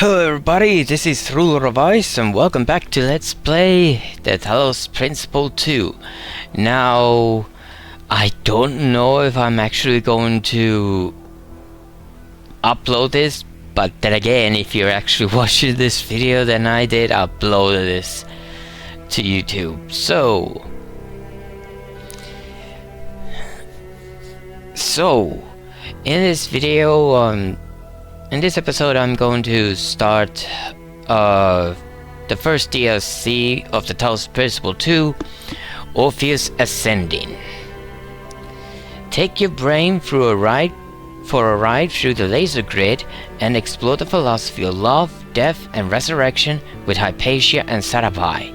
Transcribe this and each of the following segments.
Hello everybody, this is Ruler of Ice and welcome back to Let's Play the TALOS Principle 2. Now, I don't know if I'm actually going to upload this, but then again, if you're actually watching this video, then I did upload this to YouTube. So, in this video, in this episode, I'm going to start the first DLC of the TALOS Principle 2, Orpheus Ascending. Take your brain for a ride through the laser grid and explore the philosophy of love, death, and resurrection with Hypatia and Sarabai.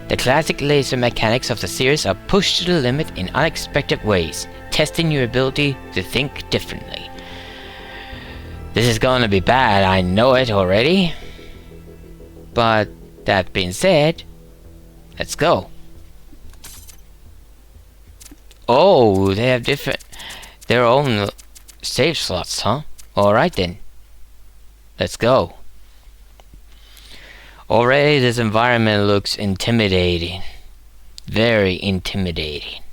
The classic laser mechanics of the series are pushed to the limit in unexpected ways, testing your ability to think differently. This is gonna be bad, I know it already. But that being said, let's go. Oh, they have their own save slots, huh? Alright then. Let's go. Already this environment looks intimidating. Very intimidating.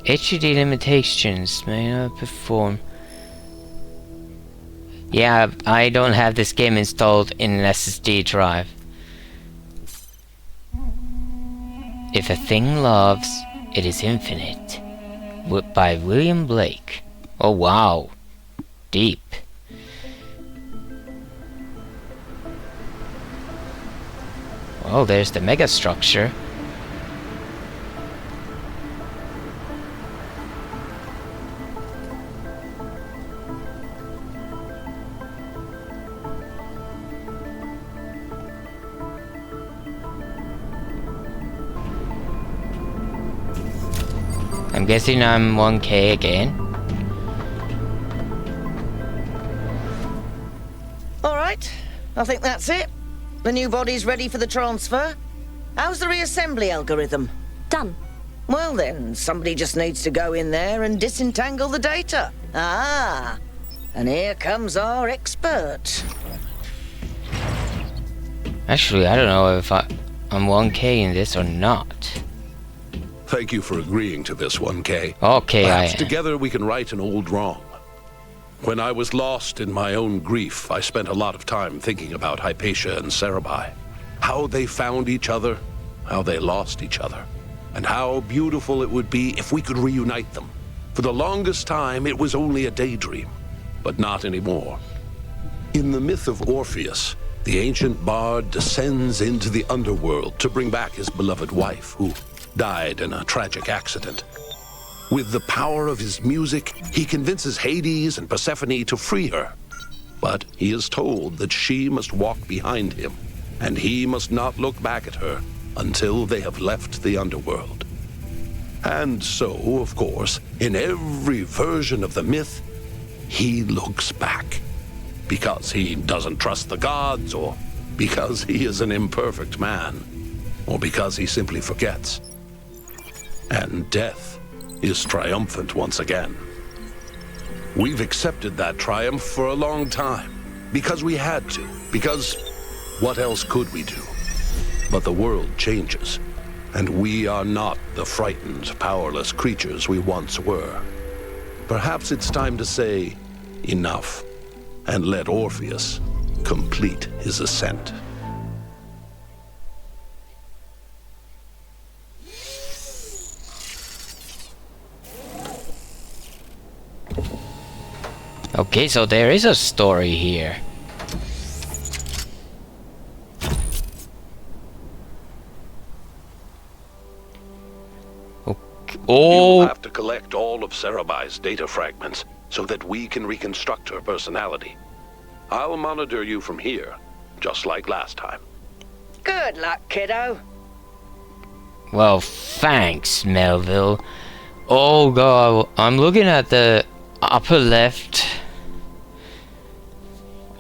HDD limitations may not perform. Yeah, I don't have this game installed in an SSD drive. If a thing loves, it is infinite. By William Blake. Oh wow. Deep. Well, there's the megastructure. I'm guessing I'm 1K again. Alright, I think that's it. The new body's ready for the transfer. How's the reassembly algorithm? Done. Well then, somebody just needs to go in there and disentangle the data. Ah, and here comes our expert. Actually, I don't know if I'm 1K in this or not. Thank you for agreeing to this, 1K. Okay, Perhaps together we can right an old wrong. When I was lost in my own grief, I spent a lot of time thinking about Hypatia and Sarabai. How they found each other, how they lost each other, and how beautiful it would be if we could reunite them. For the longest time, it was only a daydream, but not anymore. In the myth of Orpheus, the ancient bard descends into the underworld to bring back his beloved wife, who died in a tragic accident. With the power of his music, he convinces Hades and Persephone to free her. But he is told that she must walk behind him, and he must not look back at her until they have left the underworld. And so, of course, in every version of the myth, he looks back. Because he doesn't trust the gods, or because he is an imperfect man, or because he simply forgets. And death is triumphant once again. We've accepted that triumph for a long time, because we had to, because what else could we do? But the world changes, and we are not the frightened, powerless creatures we once were. Perhaps it's time to say enough, and let Orpheus complete his ascent. Okay, so there is a story here. Okay. Oh, You'll have to collect all of Sarabai's data fragments so that we can reconstruct her personality. I'll monitor you from here, just like last time. Good luck, kiddo. well, thanks, Melville. Oh god, I'm looking at the upper left.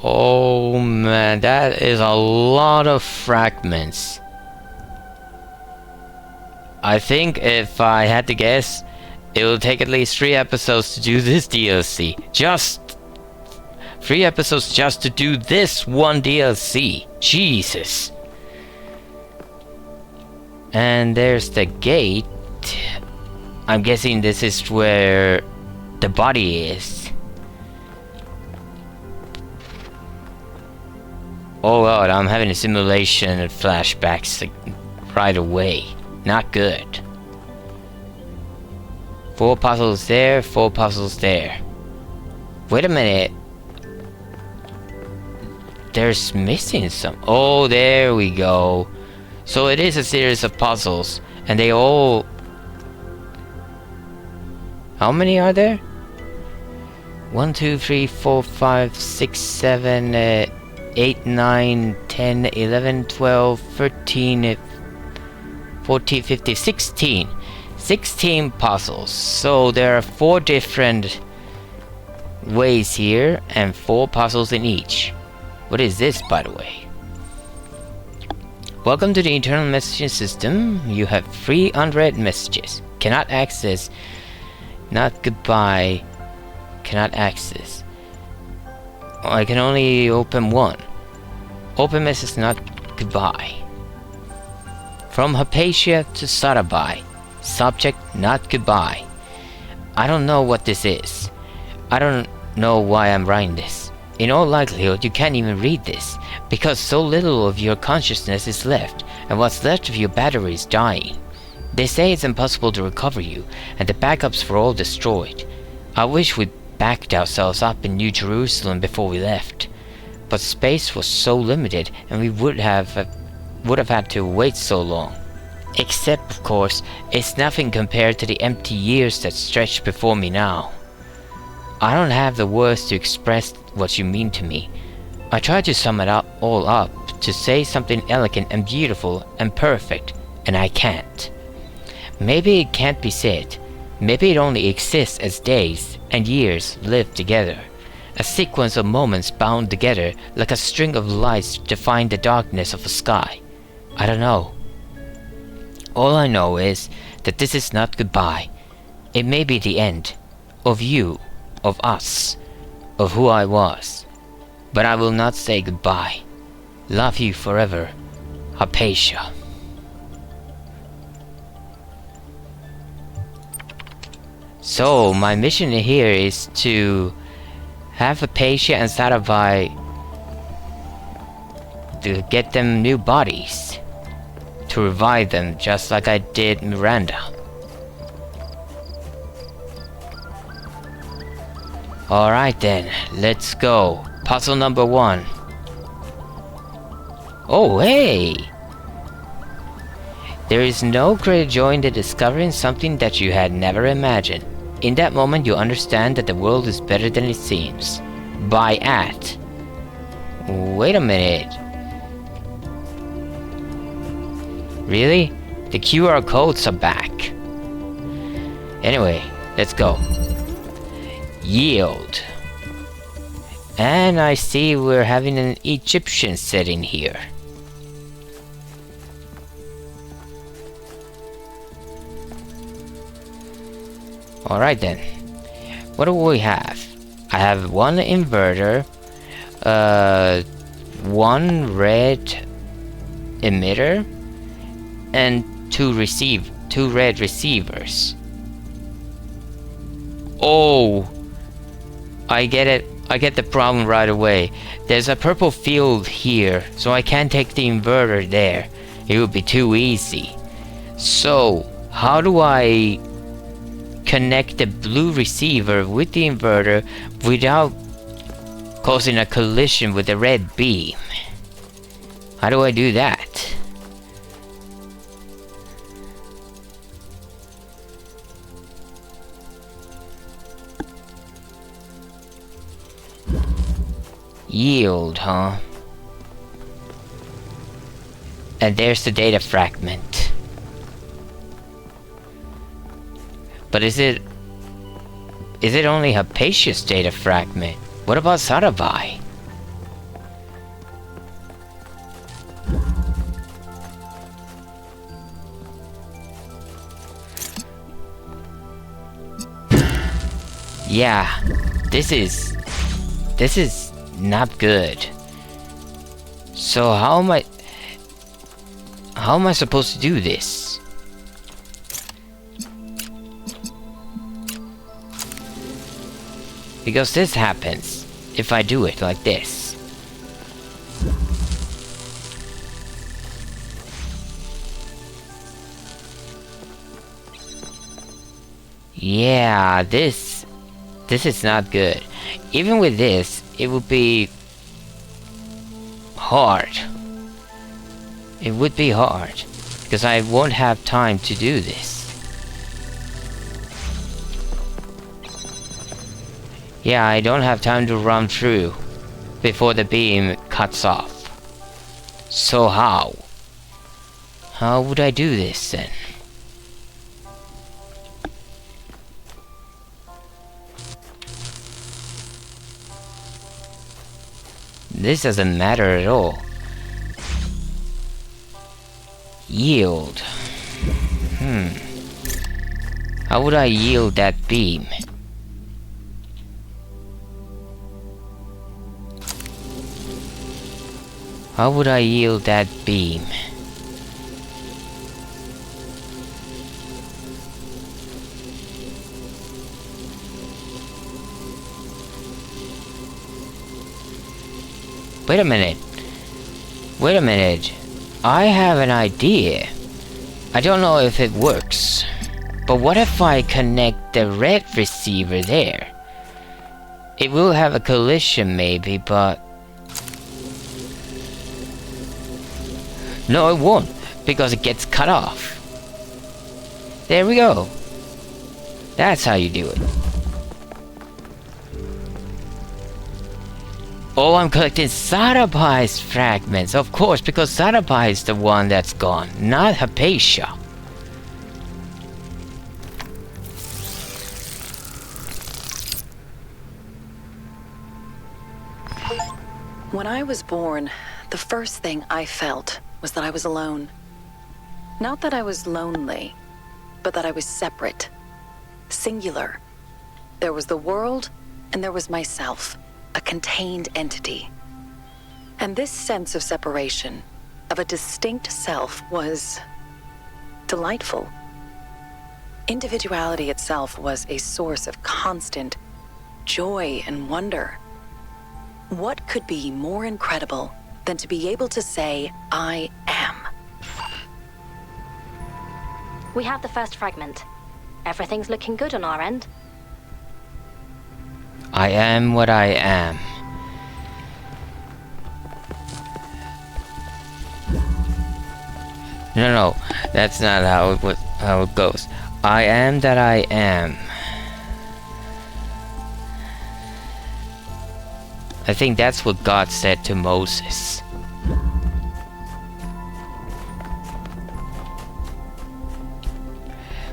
Oh man, that is a lot of fragments. I think if I had to guess, it will take at least 3 episodes to do this DLC. Just 3 episodes just to do this one DLC. Jesus. And there's the gate. I'm guessing this is where the body is. Oh god, I'm having a simulation and flashbacks like, right away. Not good. 4 puzzles there, 4 puzzles there. Wait a minute. There's missing some. Oh, there we go. So it is a series of puzzles, and they all... How many are there? 1, 2, 3, 4, 5, 6, 7, 8, 9, 10, 11, 12, 13, 14, 15, 16. 16 puzzles. So there are 4 different ways here, and 4 puzzles in each. What is this, by the way? Welcome to the internal messaging system. You have 3 unread messages. Cannot access. Not goodbye. Cannot access. I can only open 1. Open message not goodbye. From Hypatia to Sarabai. Subject not goodbye. I don't know what this is. I don't know why I'm writing this. In all likelihood, you can't even read this, because so little of your consciousness is left, and what's left of your battery is dying. They say it's impossible to recover you, and the backups were all destroyed. I wish we'd backed ourselves up in New Jerusalem before we left. But space was so limited, and we would have had to wait so long. Except, of course, it's nothing compared to the empty years that stretch before me now. I don't have the words to express what you mean to me. I try to sum it all up, to say something elegant and beautiful and perfect, and I can't. Maybe it can't be said. Maybe it only exists as days and years lived together. A sequence of moments bound together like a string of lights to define the darkness of a sky. I don't know. All I know is that this is not goodbye. It may be the end. Of you. Of us. Of who I was. But I will not say goodbye. Love you forever. Hypatia. So, my mission here is to have Hypatia and Sarabai to get them new bodies. To revive them, just like I did Miranda. Alright then, let's go. Puzzle number 1. Oh, hey! There is no greater joy in the discovering something that you had never imagined. In that moment you understand that the world is better than it seems. By at. Wait a minute. Really? The QR codes are back. Anyway, let's go. Yield. And I see we're having an Egyptian setting here. Alright then. What do we have? I have 1 inverter, 1 red emitter, and 2 red receivers. Oh, I get it. I get the problem right away. There's a purple field here, so I can't take the inverter there. It would be too easy. So, how do I connect the blue receiver with the inverter without causing a collision with the red beam? How do I do that? Yield, huh? And there's the data fragment. But is it only Hypatia's data fragment? What about Sarabai? Yeah, this is not good. So how am I supposed to do this? Because this happens if I do it like this. Yeah, this is not good. Even with this, it would be hard. It would be hard because I won't have time to do this. Yeah, I don't have time to run through before the beam cuts off. So how? How would I do this then? This doesn't matter at all. Yield. How would I yield that beam? How would I yield that beam? Wait a minute. Wait a minute. I have an idea. I don't know if it works. But what if I connect the red receiver there? It will have a collision maybe, but... No, it won't, because it gets cut off. There we go. That's how you do it. Oh, I'm collecting Sarabai's fragments, of course, because Sarabai is the one that's gone, not Hypatia. When I was born, the first thing I felt was that I was alone. Not that I was lonely, but that I was separate, singular. There was the world, and there was myself. A contained entity. And this sense of separation, of a distinct self, was delightful. Individuality itself was a source of constant joy and wonder. What could be more incredible than to be able to say, I am? We have the first fragment. Everything's looking good on our end. I am what I am. No, that's not how it goes. I am that I am. I think that's what God said to Moses.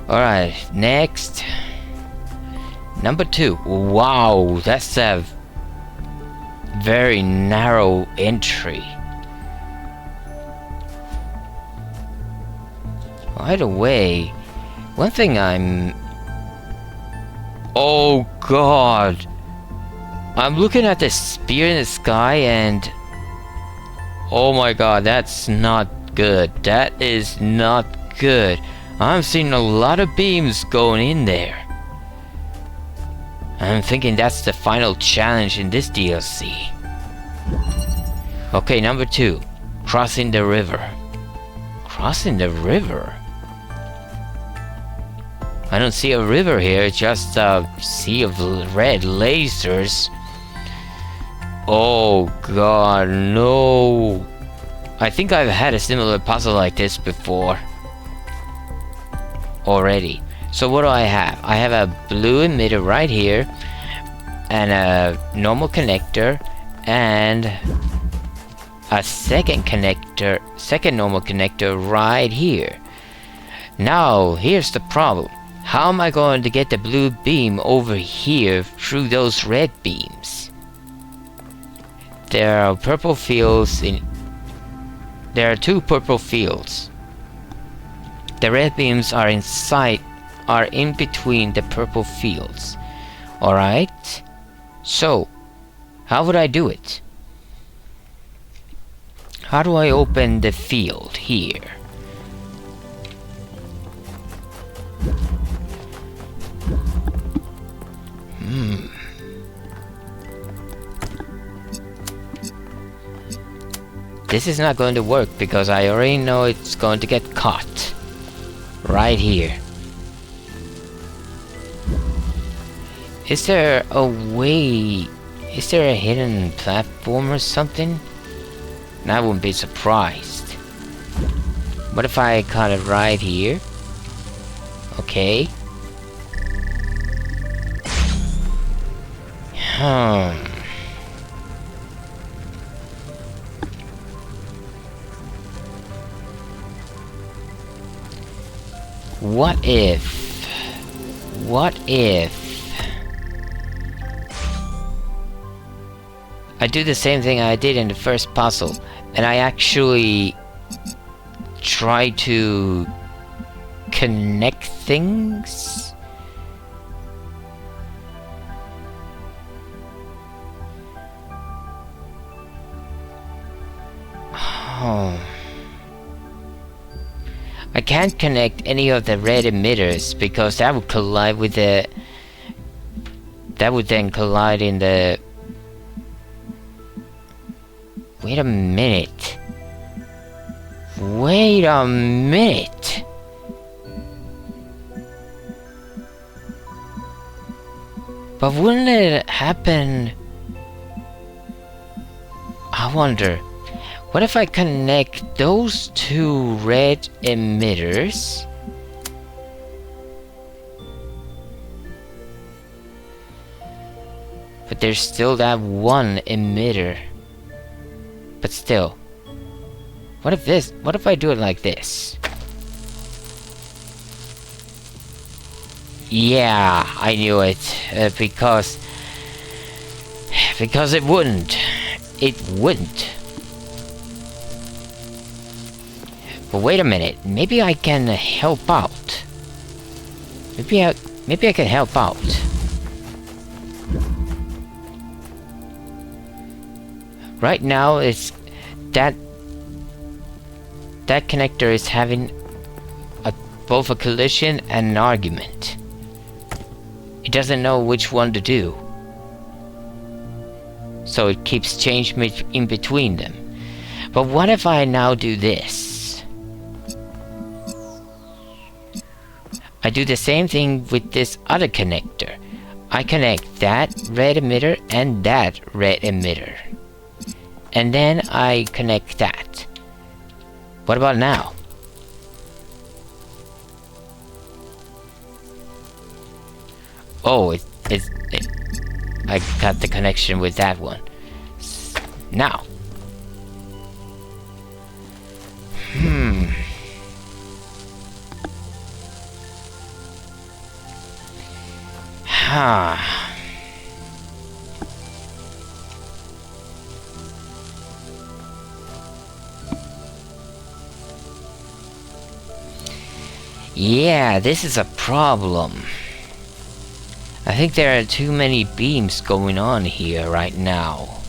Alright, next. Number 2. Wow, that's a very narrow entry. By the way, one thing oh god! I'm looking at the spear in the sky and... Oh my god, that's not good. That is not good. I'm seeing a lot of beams going in there. I'm thinking that's the final challenge in this DLC. Okay, number 2. Crossing the river. Crossing the river? I don't see a river here, just a sea of red lasers. Oh god, no. I think I've had a similar puzzle like this before. Already. So what do I have? I have a blue emitter right here, and a normal connector, and a second normal connector right here. Now, here's the problem. How am I going to get the blue beam over here through those red beams? There are purple fields in... There are 2 purple fields. The red beams are in between the purple fields. Alright. So, how would I do it? How do I open the field here? This is not going to work because I already know it's going to get caught. Right here. Is there a way... Is there a hidden platform or something? And I wouldn't be surprised. What if I caught it right here? Okay. What if I do the same thing I did in the first puzzle and I actually try to connect things? I can't connect any of the red emitters because that would collide with the... That would then collide in the... Wait a minute. Wait a minute. But wouldn't it happen... I wonder... What if I connect those two red emitters? But there's still that one emitter. But still. What if I do it like this? Yeah, I knew it. Because it wouldn't. It wouldn't. But wait a minute, maybe I can help out. Maybe I can help out. Right now, it's that connector is having both a collision and an argument. It doesn't know which one to do, so it keeps changing in between them. But what if I now do this? I do the same thing with this other connector. I connect that red emitter and that red emitter. And then I connect that. What about now? Oh, I got the connection with that one. Now. Yeah, this is a problem. I think there are too many beams going on here right now.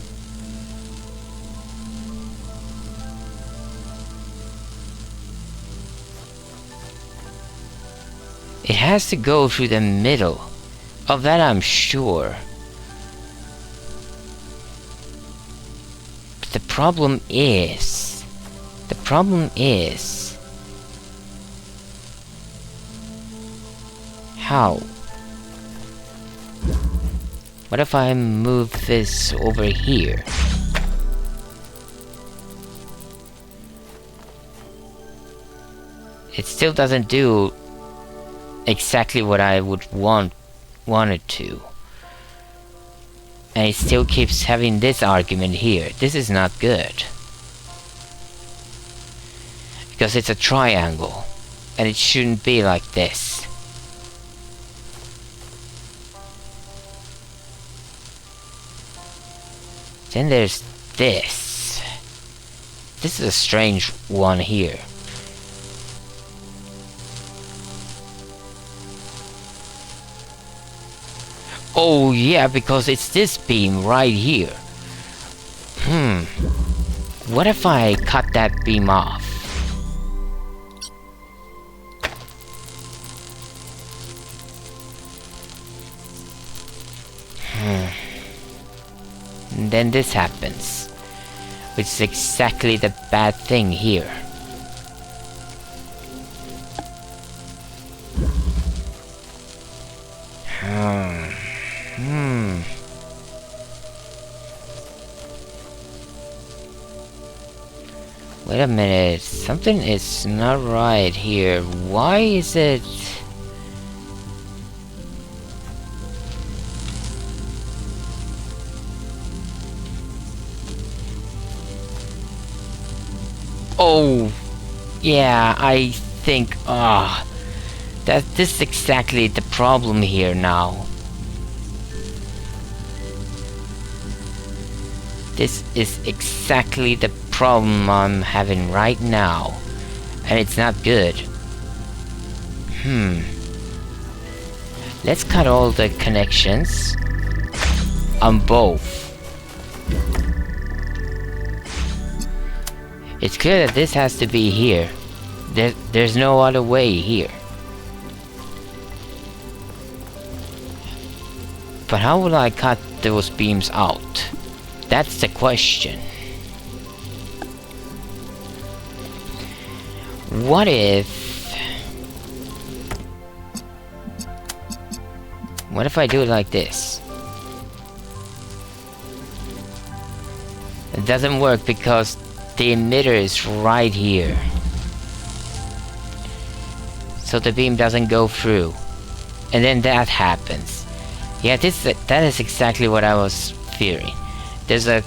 It has to go through the middle. Of that I'm sure. But the problem is... How? What if I move this over here? It still doesn't do exactly what I would want it to. And it still keeps having this argument here. This is not good. Because it's a triangle. And it shouldn't be like this. Then there's this. This is a strange one here. Oh yeah, because it's this beam right here. What if I cut that beam off? And then this happens, which is exactly the bad thing here. Wait a minute, something is not right here. Why is it... Oh, yeah, I think, that this is exactly the problem here now. This is exactly the problem I'm having right now, and it's not good. Let's cut all the connections on both. It's clear that this has to be here. There's no other way here. But how will I cut those beams out? That's the question. What if I do it like this? It doesn't work because the emitter is right here. So the beam doesn't go through. And then that happens. Yeah, that is exactly what I was fearing. There's a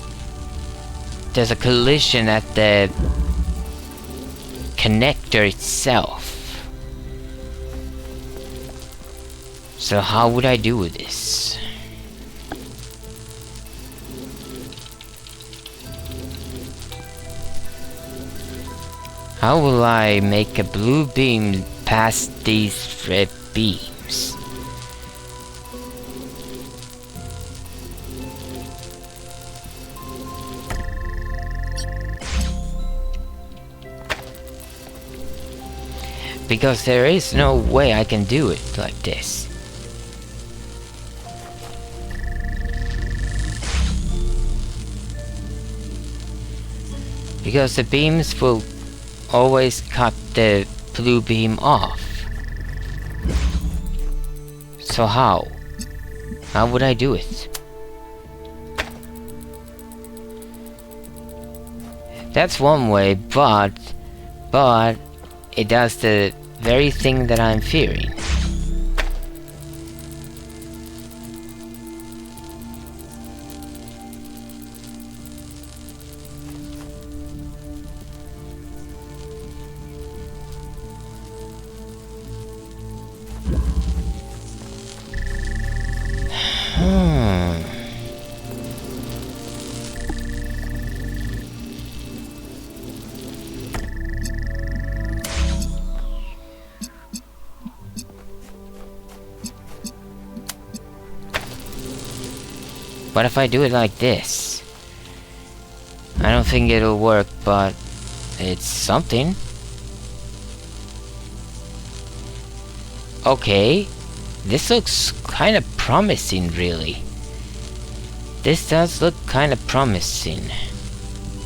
collision at the connector itself. So how would I do this? How will I make a blue beam past these red beams? Because there is no way I can do it like this. Because the beams will always cut the blue beam off. So how? How would I do it? That's one way, but it does the very thing that I'm fearing. What if I do it like this? I don't think it'll work, but it's something. Okay, this looks kind of promising, really. This does look kind of promising,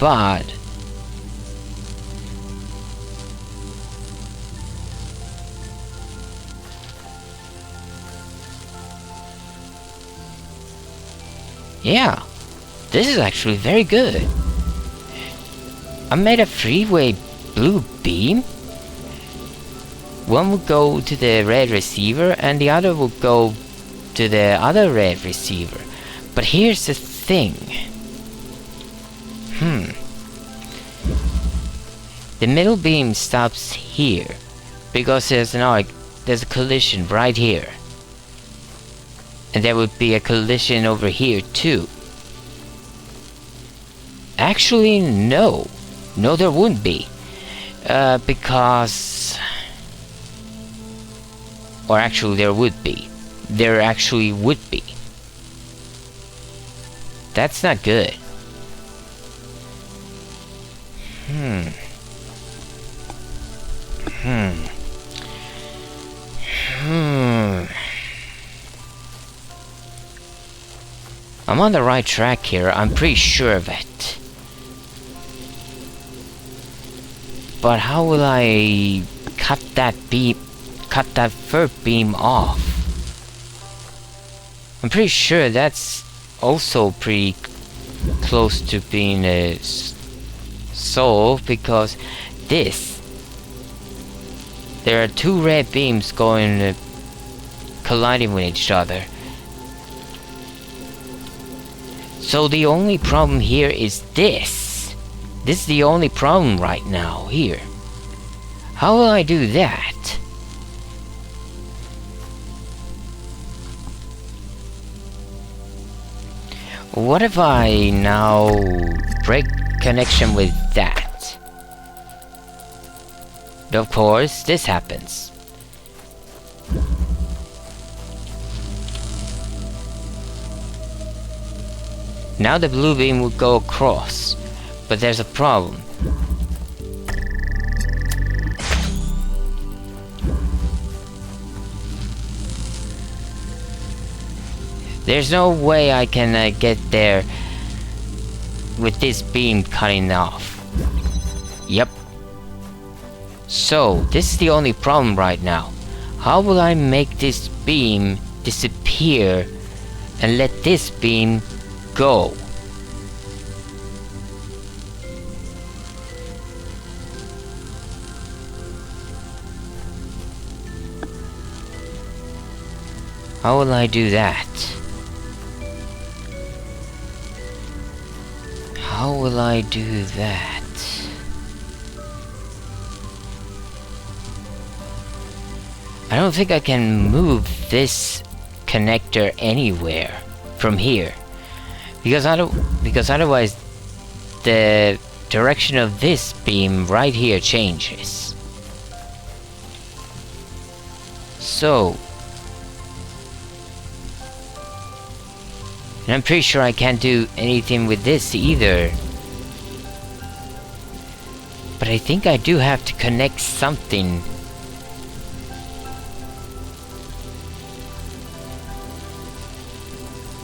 but yeah, this is actually very good. I made a three-way blue beam. One would go to the red receiver and the other would go to the other red receiver. But here's the thing. The middle beam stops here because there's a collision right here. And there would be a collision over here too. Actually, no. No, there wouldn't be. Because... Or actually, there would be. There actually would be. That's not good. I'm on the right track here, I'm pretty sure of it. But how will I cut that third beam off? I'm pretty sure that's also pretty close to being solved, because there are two red beams going colliding with each other. So the only problem here is this. This is the only problem right now here. How will I do that? What if I now break connection with that? Of course, this happens. Now the blue beam will go across, but there's a problem. There's no way I can get there with this beam cutting off. Yep. So, this is the only problem right now. How will I make this beam disappear and let this beam go? How will I do that? How will I do that? I don't think I can move this connector anywhere from here. Because otherwise the direction of this beam right here changes. So, and I'm pretty sure I can't do anything with this either. But I think I do have to connect something.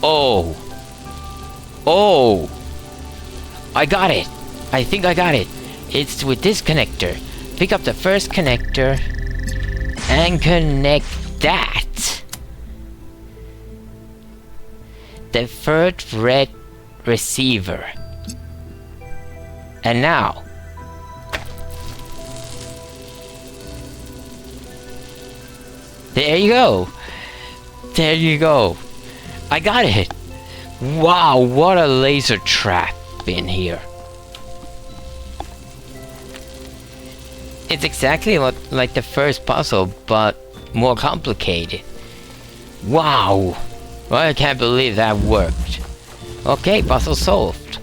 Oh! Oh! I got it! I think I got it! It's with this connector. Pick up the first connector and connect that. The third red receiver. And now, there you go. There you go. I got it. Wow, what a laser trap in here. It's exactly like the first puzzle, but more complicated. Wow. Well, I can't believe that worked. Okay, puzzle solved.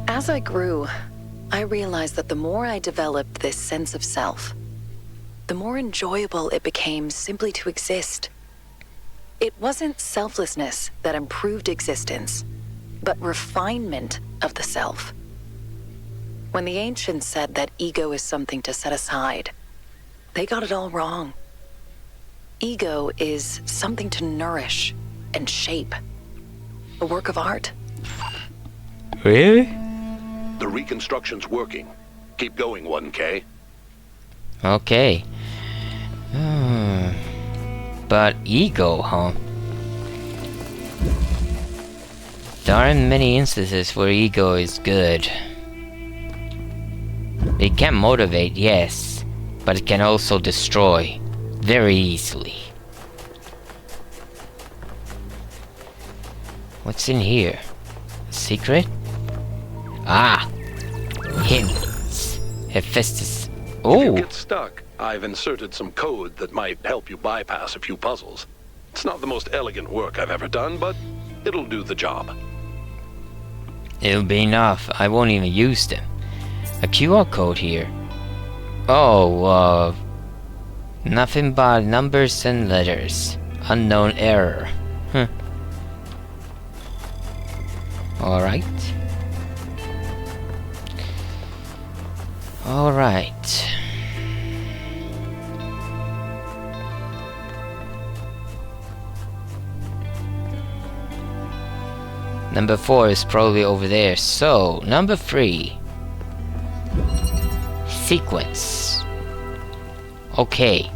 As I grew, I realized that the more I developed this sense of self, the more enjoyable it became simply to exist. It wasn't selflessness that improved existence, but refinement of the self. When the ancients said that ego is something to set aside, they got it all wrong. Ego is something to nourish and shape. A work of art. Really? The reconstruction's working. Keep going, 1K. Okay. But ego, huh? There aren't many instances where ego is good. It can motivate, yes, but it can also destroy very easily. What's in here? A secret? Ah! Hints. Hephaestus. If Oh! you get stuck, I've inserted some code that might help you bypass a few puzzles. It's not the most elegant work I've ever done, but it'll do the job. It'll be enough. I won't even use them. A QR code here. Oh, Nothing but numbers and letters. Unknown error. Alright. Alright. Number 4 is probably over there. So, number 3. Sequence. Okay.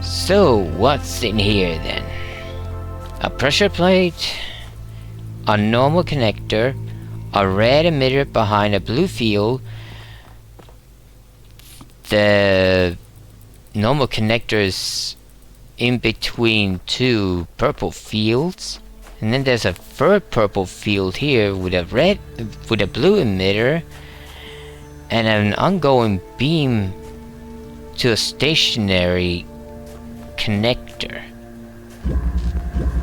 So, what's in here then? A pressure plate, a normal connector, a red emitter behind a blue field. The normal connector is in between 2 purple fields. And then there's a third purple field here with a blue emitter and an ongoing beam to a stationary connector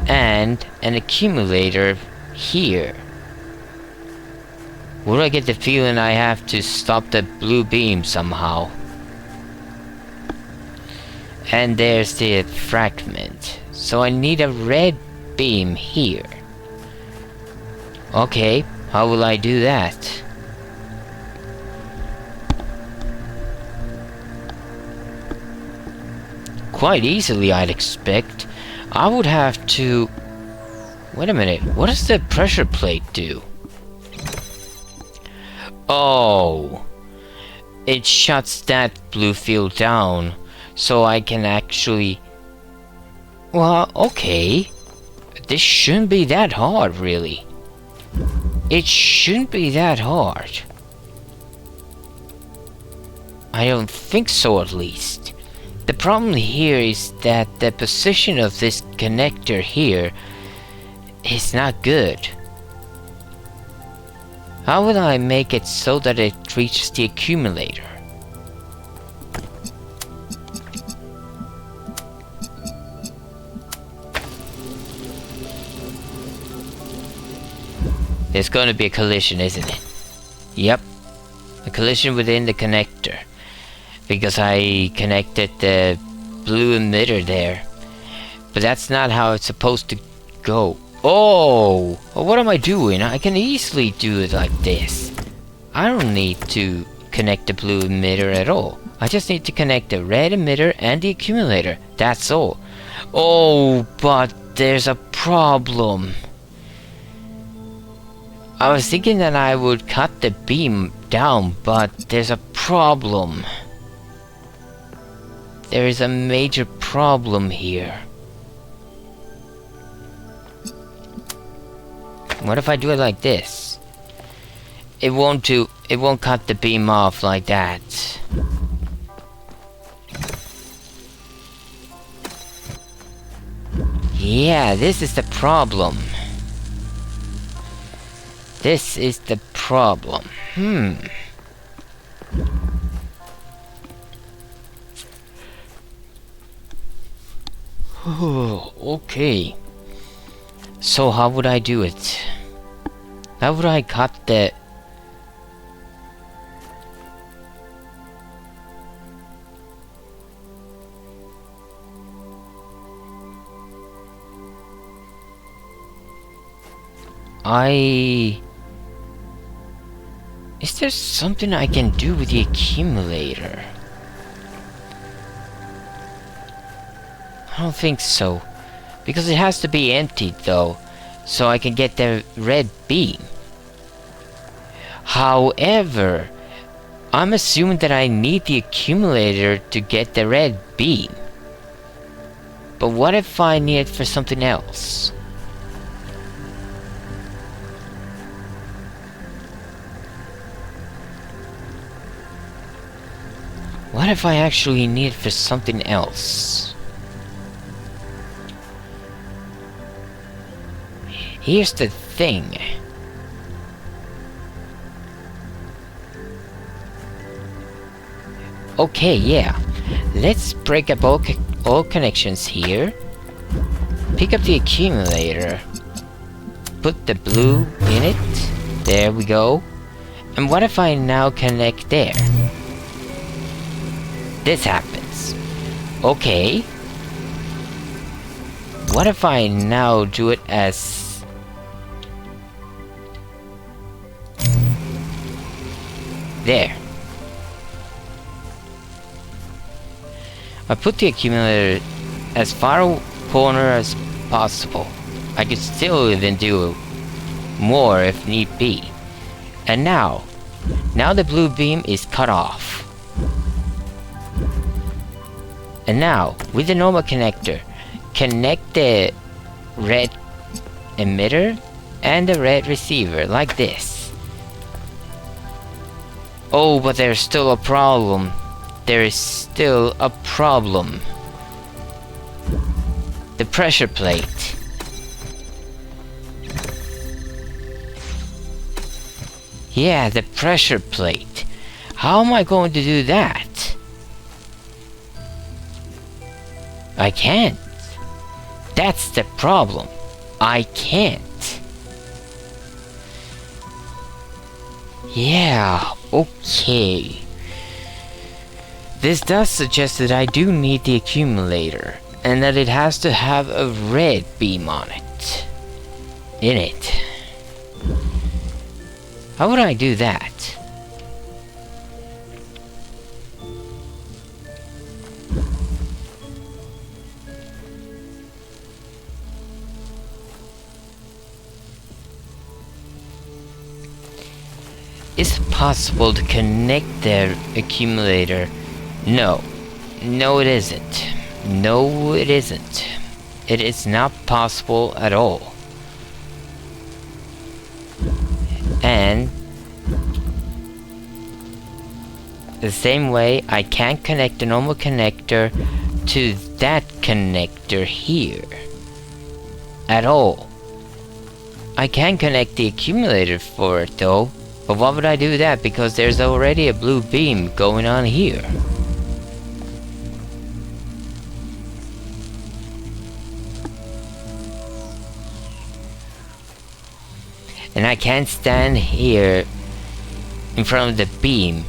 and an accumulator here. Would I get the feeling I have to stop the blue beam somehow? And there's the fragment. So I need a red beam here. Okay, how will I do that? Quite easily, I'd expect. I would have to... Wait a minute, what does the pressure plate do? Oh, it shuts that blue field down, so I can actually... Well, okay. This shouldn't be that hard, really. It shouldn't be that hard. I don't think so, at least. The problem here is that the position of this connector here is not good. How will I make it so that it reaches the accumulator? There's going to be a collision, isn't it? Yep. A collision within the connector. Because I connected the blue emitter there. But that's not how it's supposed to go. Oh! What am I doing? I can easily do it like this. I don't need to connect the blue emitter at all. I just need to connect the red emitter and the accumulator. That's all. Oh, but there's a problem. I was thinking that I would cut the beam down, but there's a problem. There is a major problem here. What if I do it like this? It won't cut the beam off like that. Yeah, this is the problem. This is the problem. Okay. So how would I do it? How would I cut the... Is there something I can do with the accumulator? I don't think so. Because it has to be emptied though, so I can get the red beam. However, I'm assuming that I need the accumulator to get the red beam. But what if I need it for something else? What if I actually need it for something else? Here's the thing. Okay, yeah. Let's break up all connections here. Pick up the accumulator. Put the blue in it. There we go. And what if I now connect there? This happens. Okay. What if I now do it as... There. I put the accumulator as far corner as possible. I could still even do more if need be. And now the blue beam is cut off. And now, with the normal connector, connect the red emitter and the red receiver like this. Oh, but there's still a problem. There is still a problem. The pressure plate. Yeah, the pressure plate. How am I going to do that? I can't. That's the problem. I can't. Yeah, okay. This does suggest that I do need the accumulator, and that it has to have a red beam on it. In it. How would I do that? Is it possible to connect the accumulator? No. No, it isn't. No, it isn't. It is not possible at all. And the same way, I can't connect the normal connector to that connector here at all. I can connect the accumulator for it though, but why would I do that? Because there's already a blue beam going on here. And I can't stand here in front of the beam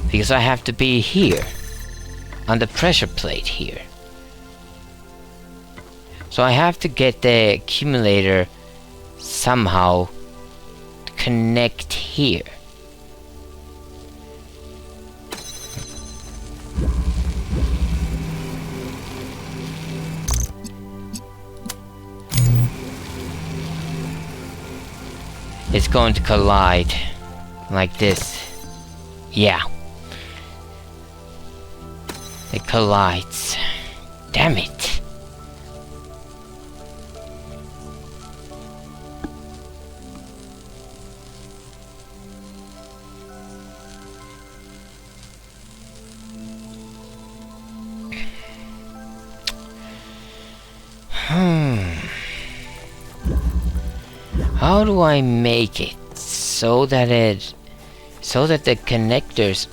because I have to be here on the pressure plate here. So I have to get the accumulator somehow to connect here. It's going to collide like this. Yeah. It collides. Damn it. How do I make it so that the connectors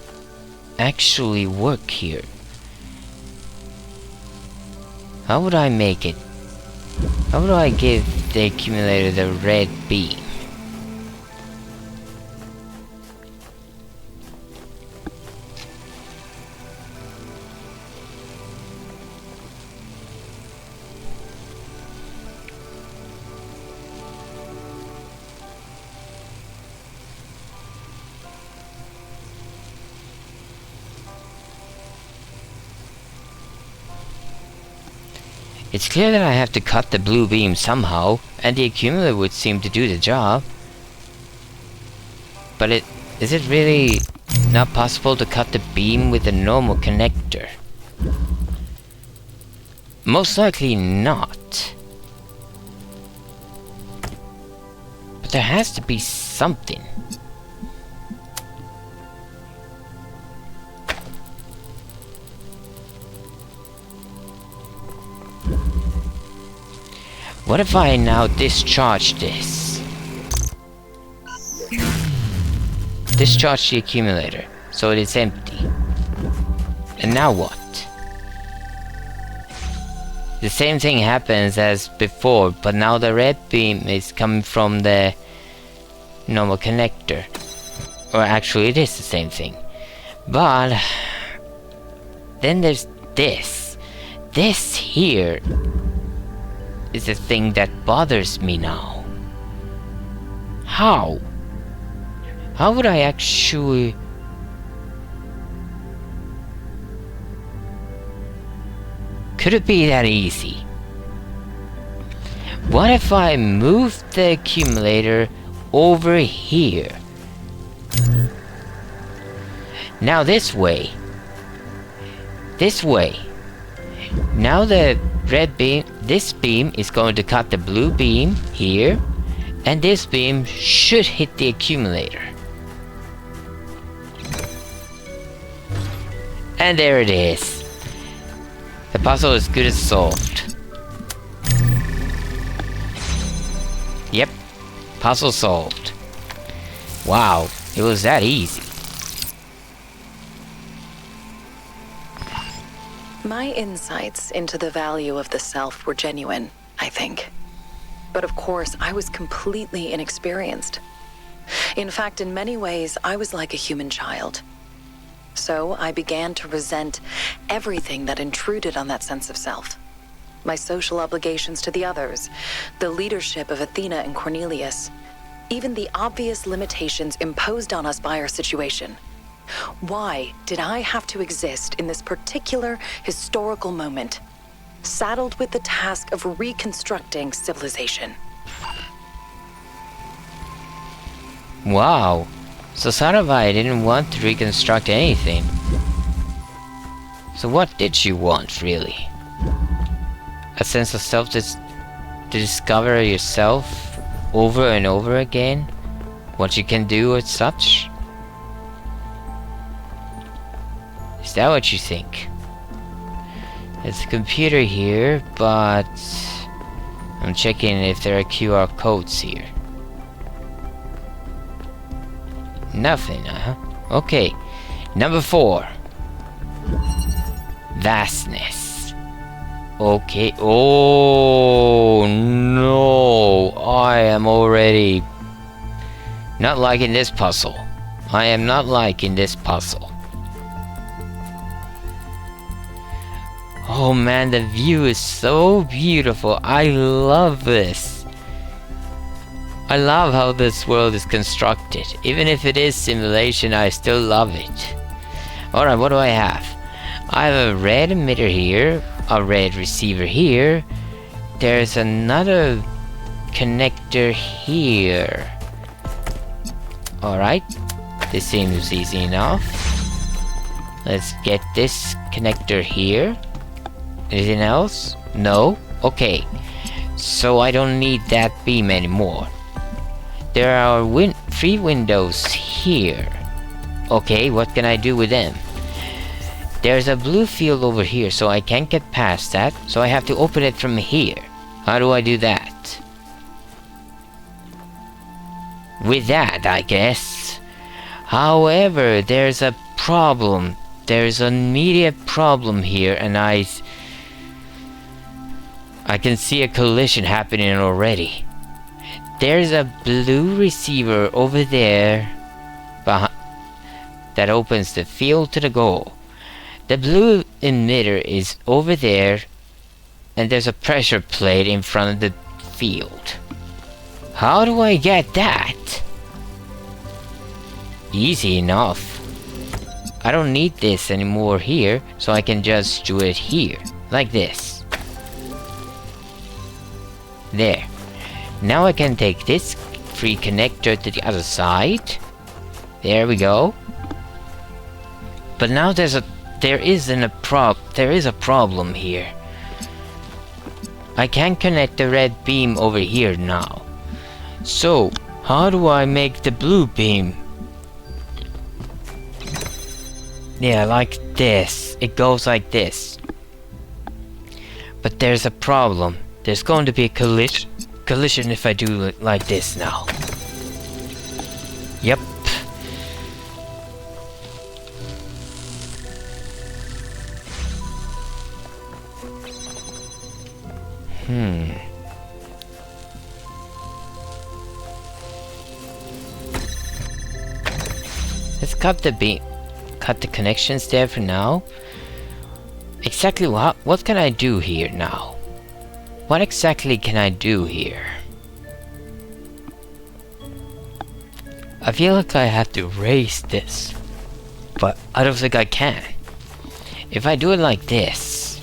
actually work here? How would I make it? How would I give the accumulator the red beam? It's clear that I have to cut the blue beam somehow, and the accumulator would seem to do the job. But is it really not possible to cut the beam with a normal connector? Most likely not. But there has to be something. What if I now discharge this? Discharge the accumulator, so it is empty. And now what? The same thing happens as before, but now the red beam is coming from the normal connector. Or actually it is the same thing. But then there's this. this here is the thing that bothers me now. How? How would I actually... Could it be that easy? What if I move the accumulator over here? Now this way. This way. Now the red beam, this beam is going to cut the blue beam here, and this beam should hit the accumulator. And there it is. The puzzle is good as solved. Yep, puzzle solved. Wow, it was that easy. My insights into the value of the self were genuine, I think. But of course, I was completely inexperienced. In fact, in many ways, I was like a human child. So I began to resent everything that intruded on that sense of self. My social obligations to the others, the leadership of Athena and Cornelius, even the obvious limitations imposed on us by our situation. Why did I have to exist in this particular historical moment, saddled with the task of reconstructing civilization? Wow. So Sarabhai didn't want to reconstruct anything. So what did she want, really? A sense of self to discover yourself over and over again? What you can do and such? Is that what you think? There's a computer here, but I'm checking if there are QR codes here. Nothing, huh? Okay. Number 4. Vastness. Okay. Oh no. I am already not liking this puzzle. I am not liking this puzzle. Oh man, the view is so beautiful. I love this. I love how this world is constructed. Even if it is simulation, I still love it. Alright, what do I have? I have a red emitter here, a red receiver here. There's another connector here. Alright, this seems easy enough. Let's get this connector here. Anything else? No? Okay. So I don't need that beam anymore. There are 3 windows here. Okay, what can I do with them? There's a blue field over here, so I can't get past that. So I have to open it from here. How do I do that? With that, I guess. However, there's a problem. There's an immediate problem here, and I can see a collision happening already. There's a blue receiver over there that opens the field to the goal. The blue emitter is over there, and there's a pressure plate in front of the field. How do I get that? Easy enough. I don't need this anymore here, so I can just do it here, like this. There. Now I can take this free connector to the other side. There we go. But now there is a problem here. I can't connect the red beam over here now. So, how do I make the blue beam? Yeah, like this. It goes like this. But there's a problem. There's going to be a collision if I do it like this now. Yep. Let's cut the connections there for now. Exactly what can I do here now? What exactly can I do here? I feel like I have to raise this, but I don't think I can. If I do it like this,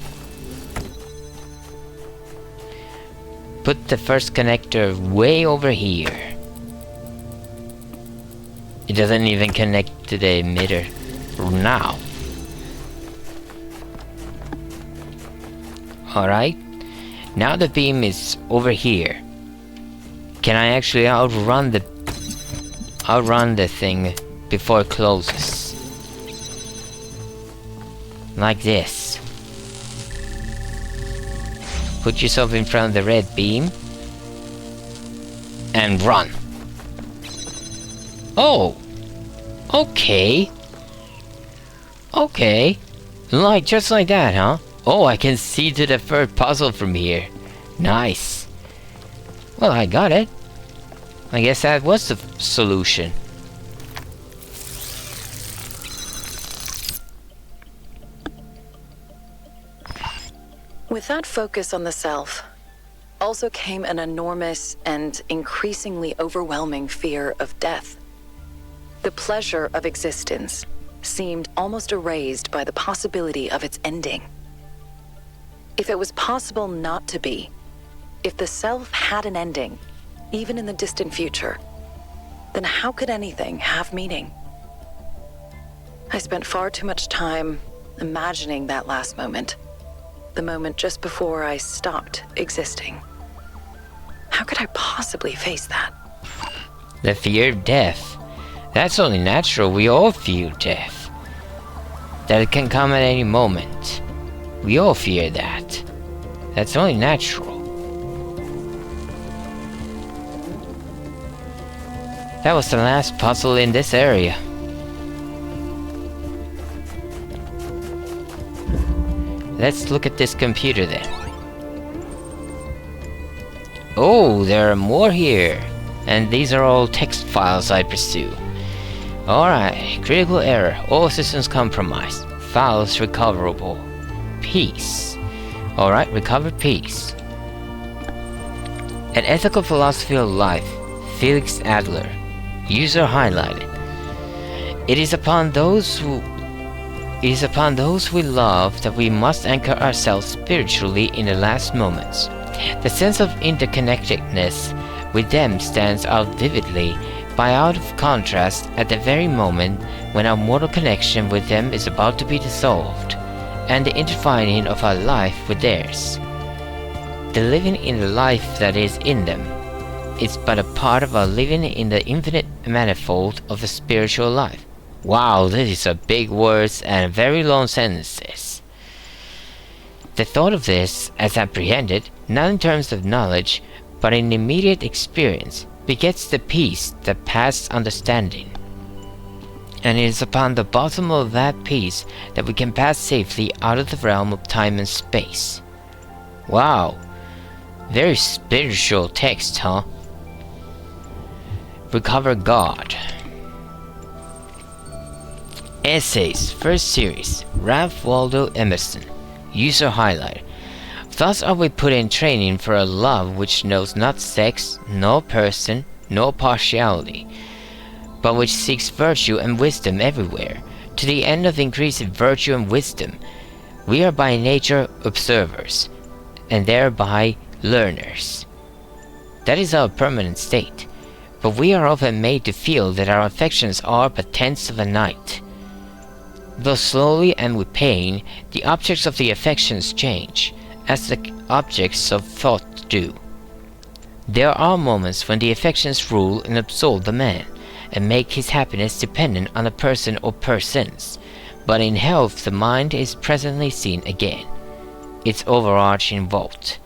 put the first connector way over here. It doesn't even connect to the emitter now. Alright, now the beam is over here. Can I actually outrun the thing before it closes? Like this. Put yourself in front of the red beam and run. Oh! Okay. Okay. Like, just like that, huh? Oh, I can see to the third puzzle from here. Nice. Well, I got it. I guess that was the solution. With that focus on the self, also came an enormous and increasingly overwhelming fear of death. The pleasure of existence seemed almost erased by the possibility of its ending. If it was possible not to be, if the self had an ending, even in the distant future, then how could anything have meaning? I spent far too much time imagining that last moment, the moment just before I stopped existing. How could I possibly face that? The fear of death. That's only natural. We all fear death. That it can come at any moment. We all fear that. That's only natural. That was the last puzzle in this area. Let's look at this computer then. Oh, there are more here. And these are all text files, I presume. Alright, critical error. All systems compromised. Files recoverable. Peace. Alright, recovered peace. An ethical philosophy of life. Felix Adler. User highlighted. It is upon those we love that we must anchor ourselves spiritually in the last moments. The sense of interconnectedness with them stands out vividly, by out of contrast at the very moment when our mortal connection with them is about to be dissolved, and the intertwining of our life with theirs. The living in the life that is in them is but a part of our living in the infinite manifold of the spiritual life. Wow, this is a big words and very long sentences. The thought of this, as apprehended, not in terms of knowledge, but in immediate experience, begets the peace that passes understanding. And it is upon the bottom of that peace that we can pass safely out of the realm of time and space. Wow, very spiritual text, huh? Recover God. Essays, first series, Ralph Waldo Emerson. User highlight. Thus are we put in training for a love which knows not sex, nor person, nor partiality, but which seeks virtue and wisdom everywhere, to the end of increasing virtue and wisdom. We are by nature observers, and thereby learners. That is our permanent state, but we are often made to feel that our affections are but tents of a night. Though slowly and with pain, the objects of the affections change, as the objects of thought do. There are moments when the affections rule and absorb the man, and make his happiness dependent on a person or persons, but in health the mind is presently seen again, its overarching vault,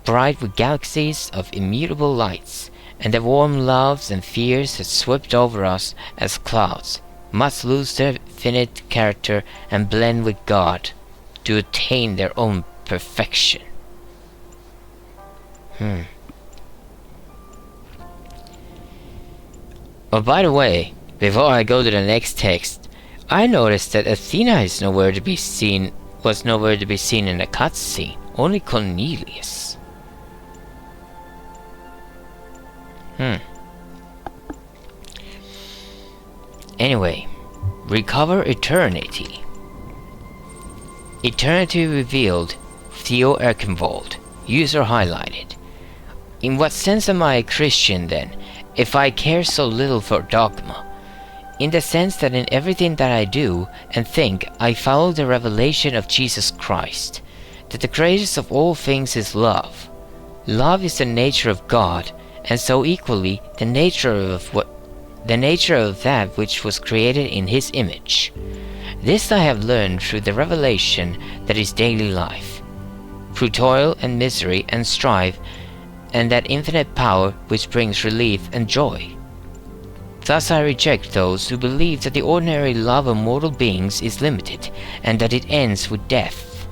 bright with galaxies of immutable lights, and the warm loves and fears that swept over us as clouds must lose their finite character and blend with God to attain their own perfection. Oh, by the way, before I go to the next text, I noticed that Athena is nowhere to be seen was nowhere to be seen in the cutscene. Only Cornelius. Anyway, recover eternity. Eternity revealed. Theo Erkenvold. User highlighted. In what sense am I a Christian then, if I care so little for dogma? In the sense that in everything that I do and think, I follow the revelation of Jesus Christ, that the greatest of all things is love. Love is the nature of God, and so equally the nature of that which was created in His image. This I have learned through the revelation that is daily life, through toil and misery and strife, and that infinite power which brings relief and joy. Thus I reject those who believe that the ordinary love of mortal beings is limited, and that it ends with death.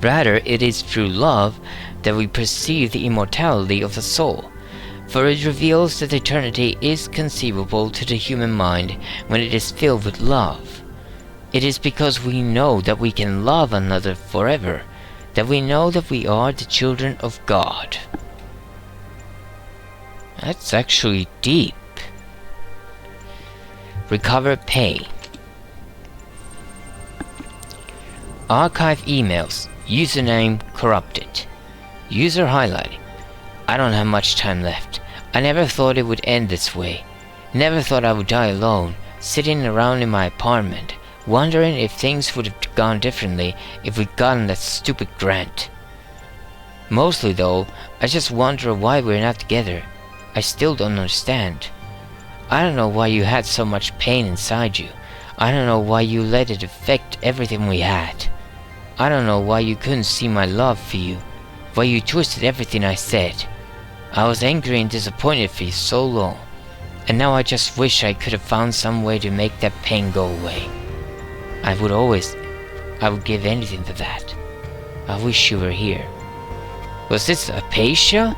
Rather, it is through love that we perceive the immortality of the soul, for it reveals that eternity is conceivable to the human mind when it is filled with love. It is because we know that we can love another forever, that we know that we are the children of God. That's actually deep. Recover pain. Archive emails. Username corrupted. User highlighting. I don't have much time left. I never thought it would end this way. Never thought I would die alone, sitting around in my apartment, wondering if things would have gone differently if we'd gotten that stupid grant. Mostly though, I just wonder why we're not together. I still don't understand. I don't know why you had so much pain inside you. I don't know why you let it affect everything we had. I don't know why you couldn't see my love for you, why you twisted everything I said. I was angry and disappointed for you so long, and now I just wish I could have found some way to make that pain go away. I would give anything for that. I wish you were here. Was this Apatia?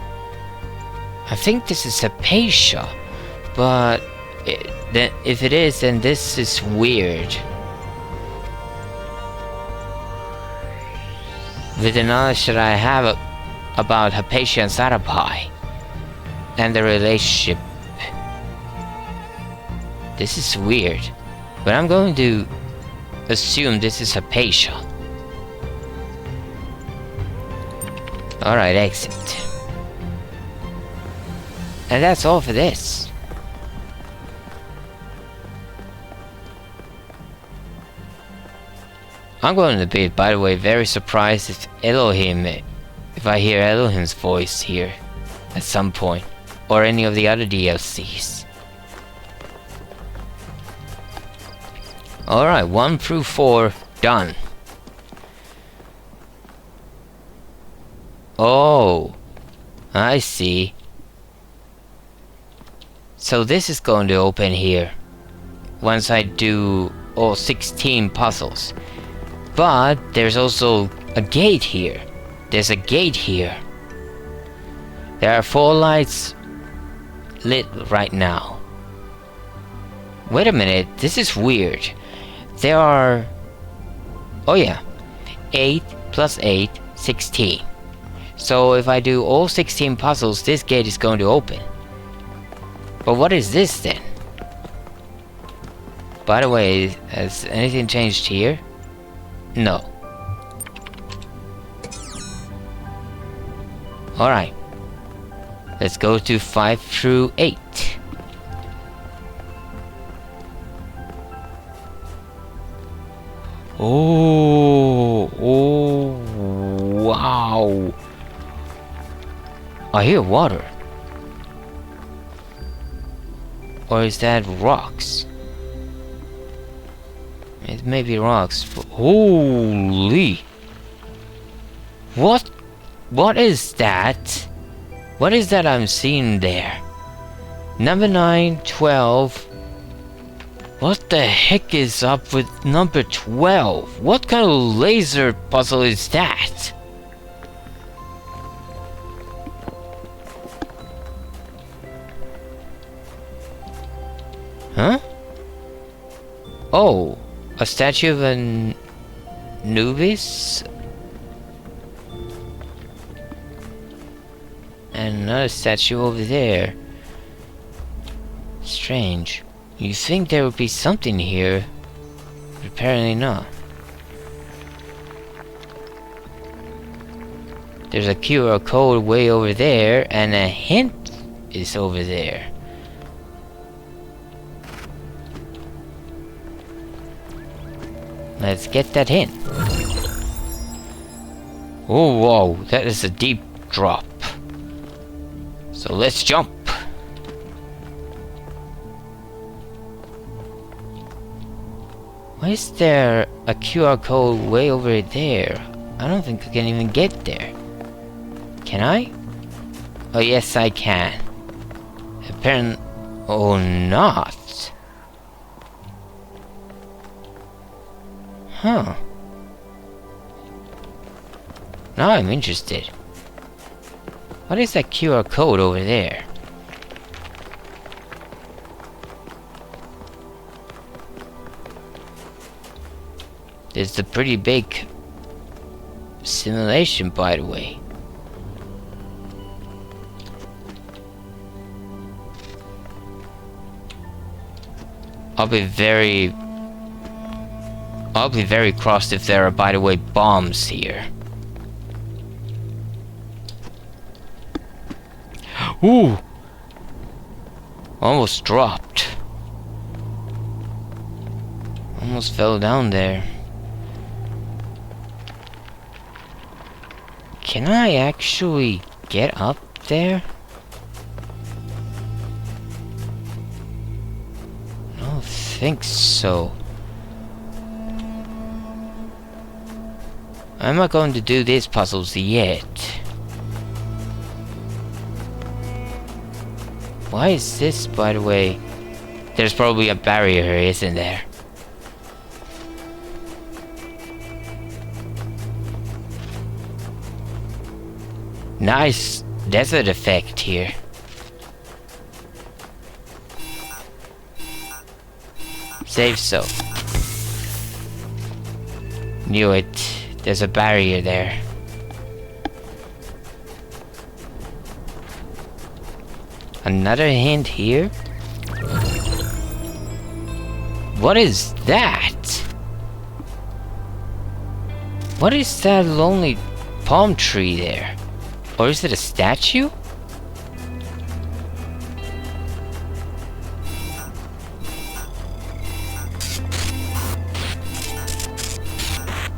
I think this is Apatia, but if it is, then this is weird. With the knowledge that I have about Hypatia and Sarabai, and the relationship. This is weird, but I'm going to assume this is Hypatia. Alright, exit. And that's all for this. I'm going to be, by the way, very surprised if I hear Elohim's voice here at some point, or any of the other DLCs. Alright, 1 through 4, done. Oh, I see. So this is going to open here, once I do all 16 puzzles. But there's also a gate here. There's a gate here. There are 4 lights lit right now. Wait a minute, this is weird. There are... oh yeah, 8 plus 8, 16. So if I do all 16 puzzles, this gate is going to open. But what is this then? By the way, has anything changed here? No. Alright. Let's go to 5 through 8. Oh, wow. I hear water. Or is that rocks? It may be rocks. Holy! What is that? What is that I'm seeing there? Number 9, 12. What the heck is up with number 12? What kind of laser puzzle is that? Huh? Oh, a statue of an Nubis. And another statue over there. Strange. You think there would be something here, but apparently not. There's a QR code way over there, and a hint is over there. Let's get that hint. Oh, whoa, that is a deep drop. So let's jump. Why is there a QR code way over there? I don't think I can even get there. Can I? Oh yes, I can. Apparently, oh not. Huh. Now I'm interested. What is that QR code over there? There's a pretty big simulation, by the way. I'll be very crossed if there are, by the way, bombs here. Ooh! Almost dropped. Almost fell down there. Can I actually get up there? I don't think so. I'm not going to do these puzzles yet. Why is this, by the way? There's probably a barrier here, isn't there? Nice desert effect here. Save so. Knew it. There's a barrier there. Another hint here. What is that? What is that lonely palm tree there? Or is it a statue?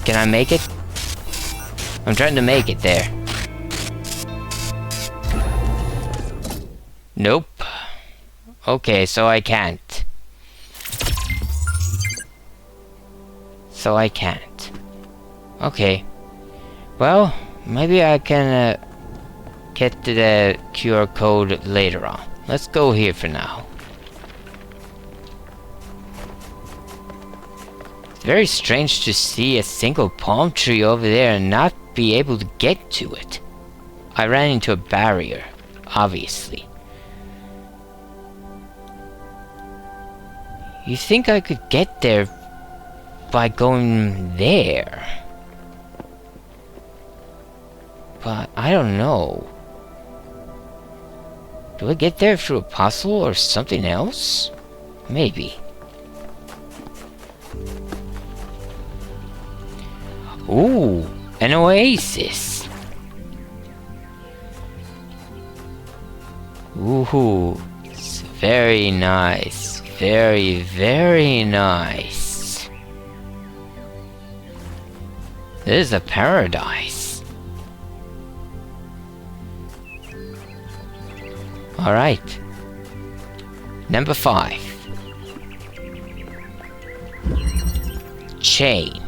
Can I make it? I'm trying to make it there. Nope. Okay, so I can't. So I can't. Okay. Well, maybe I can get to the QR code later on. Let's go here for now. It's very strange to see a single palm tree over there and not be able to get to it. I ran into a barrier, obviously. You think I could get there by going there? But I don't know. Do I get there through a puzzle or something else? Maybe. Ooh, an oasis. Ooh, it's very nice. Very, very nice. This is a paradise. Alright. Number 5. Chain.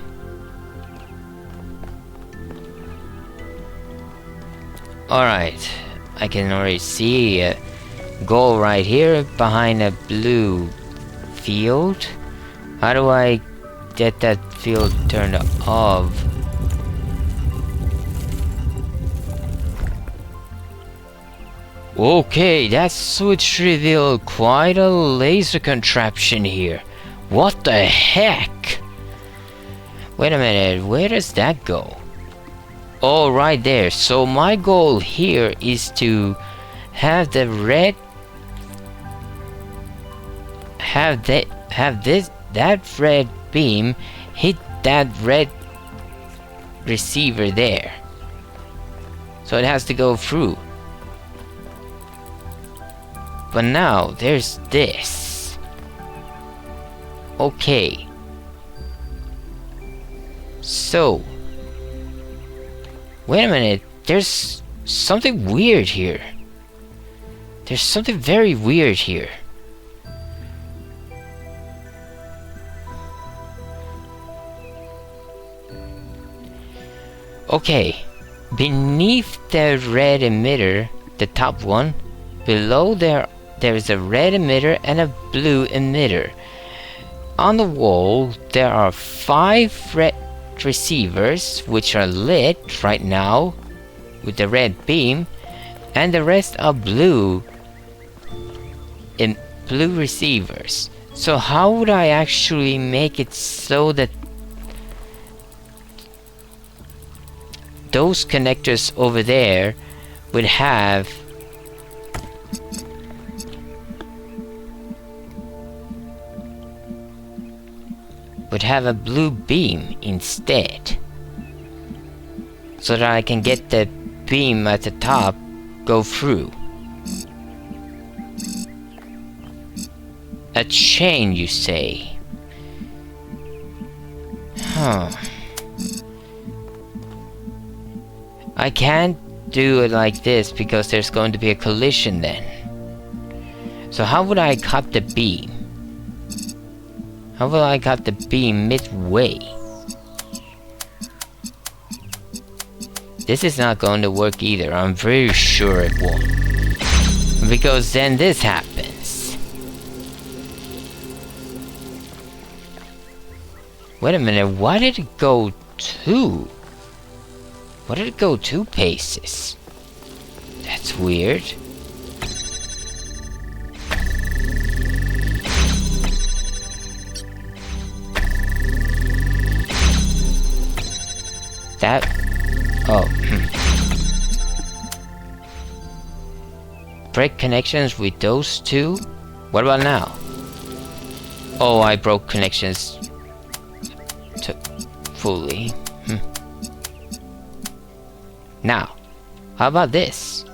Alright. I can already see a goal right here behind a blue field. How do I get that field turned off? Okay, that switch revealed quite a laser contraption here. What the heck? Wait a minute, where does that go? Oh, right there. So my goal here is to have the red... that red beam hit that red receiver there. So it has to go through. But now there's this. Okay. So, wait a minute, there's something weird here. There's something very weird here. Okay, beneath the red emitter, the top one, below there's a red emitter and a blue emitter. On the wall, there are 5 red receivers which are lit right now with the red beam, and the rest are blue in blue receivers. So how would I actually make it so that those connectors over there would have a blue beam instead, so that I can get the beam at the top go through? A chain, you say? Huh. I can't do it like this because there's going to be a collision then. So how would I cut the beam? How will I cut the beam midway? This is not going to work either. I'm very sure it won't. Because then this happens. Wait a minute, why did it go 2? Why did it go 2 paces? That's weird. That... oh. Break connections with those 2? What about now? Oh, I broke connections fully. Now, how about this?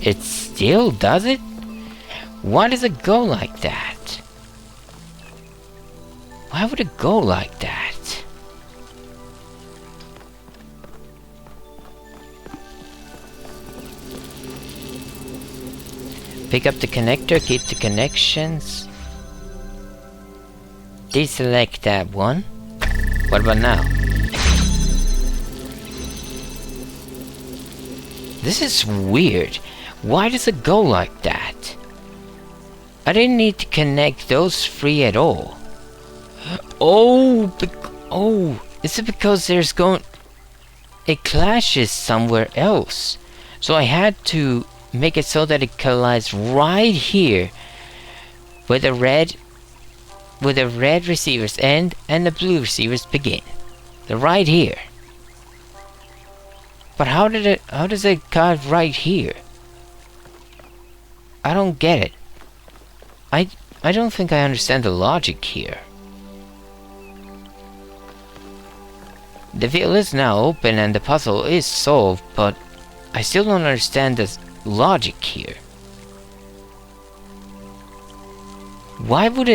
It still does it? Why does it go like that? Why would it go like that? Pick up the connector, keep the connections. Deselect that one. What about now? This is weird. Why does it go like that? I didn't need to connect those 3 at all. Oh, is it because there's it clashes somewhere else? So I had to make it so that it collides right here where the red receivers end and the blue receivers begin. They're right here. But how does it cut right here? I don't get it. I don't think I understand the logic here. The field is now open and the puzzle is solved, but I still don't understand the logic here. Why would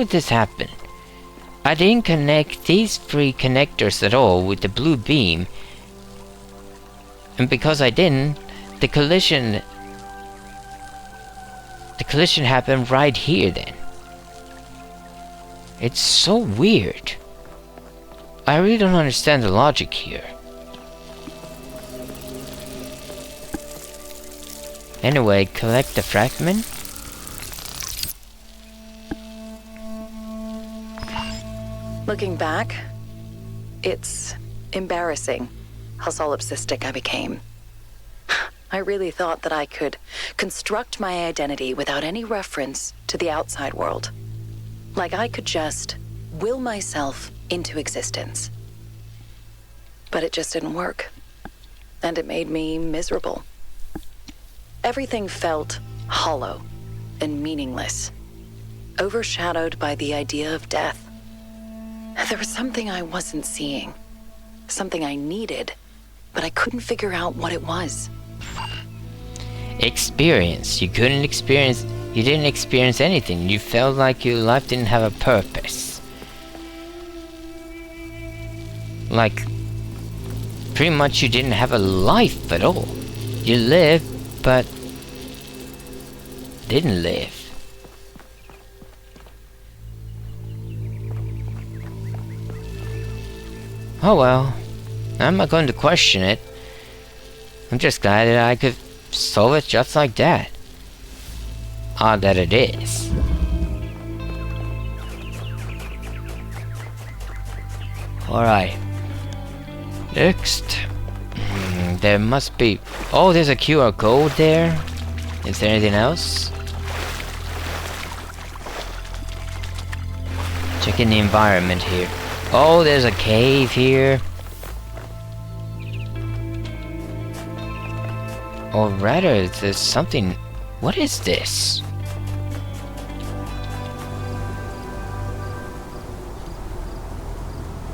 this happen? I didn't connect these 3 connectors at all with the blue beam. And because I didn't, the collision happened right here then. It's so weird. I really don't understand the logic here. Anyway, collect the fragment. Looking back, it's embarrassing how solipsistic I became. I really thought that I could construct my identity without any reference to the outside world. Like I could just will myself into existence. But it just didn't work. And it made me miserable. Everything felt hollow and meaningless, overshadowed by the idea of death. There was something I wasn't seeing, something I needed, but I couldn't figure out what it was. Experience. You didn't experience anything. You felt like your life didn't have a purpose. Like, pretty much you didn't have a life at all. You lived, but didn't live. Oh well, I'm not going to question it. I'm just glad that I could solve it just like that. Odd that it is. Alright. Next. There must be... Oh, there's a QR code there. Is there anything else? Checking the environment here. Oh, there's a cave here. Or rather, there's something... What is this?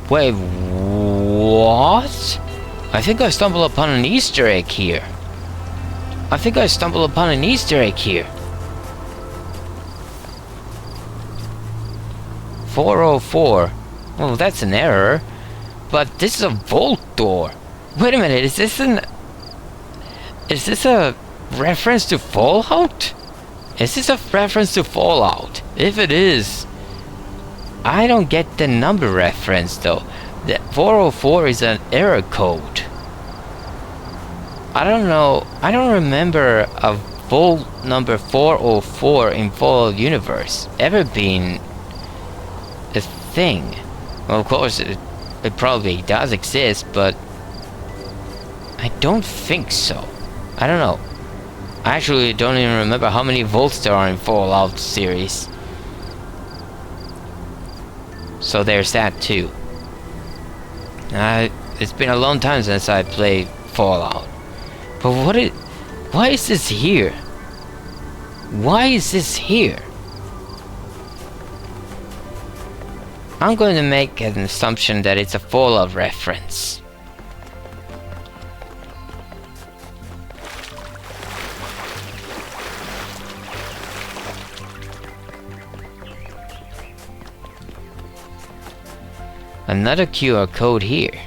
Wait, what? I think I stumbled upon an Easter egg here. 404. Well, that's an error. But this is a vault door. Wait a minute, is this a reference to Fallout? If it is, I don't get the number reference though. The 404 is an error code. I don't know. I don't remember a vault number 404 in Fallout universe ever being a thing. Well, of course, it probably does exist, but I don't think so. I don't know. I actually don't even remember how many vaults there are in Fallout series. So there's that too. It's been a long time since I played Fallout. But why is this here? Why is this here? I'm going to make an assumption that it's a Fallout reference. Another QR code here.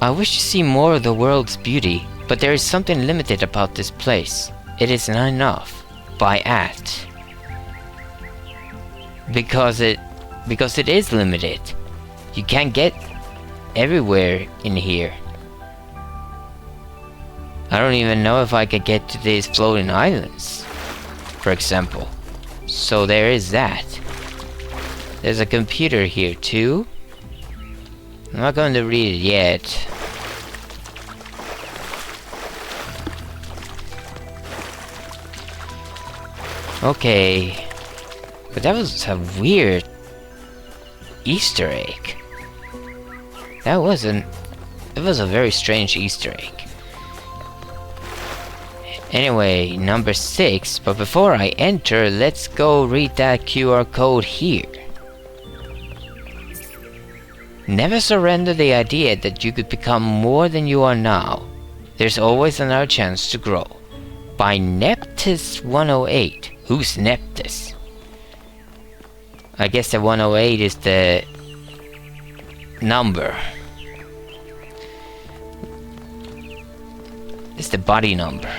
I wish to see more of the world's beauty, but there is something limited about this place. It is not enough by at. Because it is limited. You can't get everywhere in here. I don't even know if I could get to these floating islands, for example. So there is that. There's a computer here too. I'm not going to read it yet. Okay. But that was a weird Easter egg. It was a very strange Easter egg. Anyway, number 6, but before I enter, let's go read that QR code here. Never surrender the idea that you could become more than you are now. There's always another chance to grow. By Neptus 108. Who's Neptus? I guess the 108 is the number. It's the body number.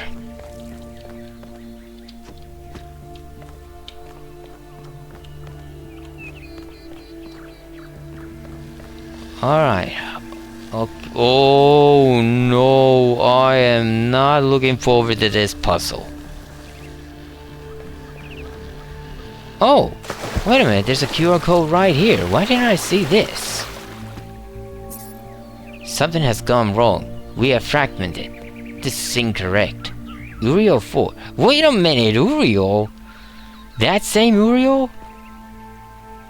Alright. Okay. Oh no, I am not looking forward to this puzzle. Oh, wait a minute, there's a QR code right here. Why didn't I see this? Something has gone wrong. We are fragmented. This is incorrect. Uriel 4. Wait a minute, Uriel? That same Uriel?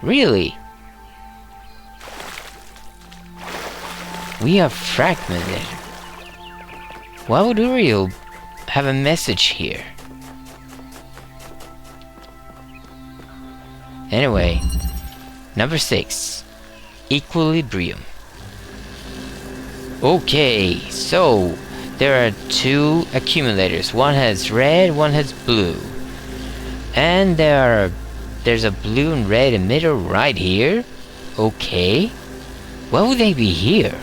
Really? We are fragmented. Why would Uriel have a message here? Anyway, number 6. Equilibrium. Okay, so there are 2 accumulators. One has red, one has blue. And there's a blue and red emitter right here. Okay. Why would they be here?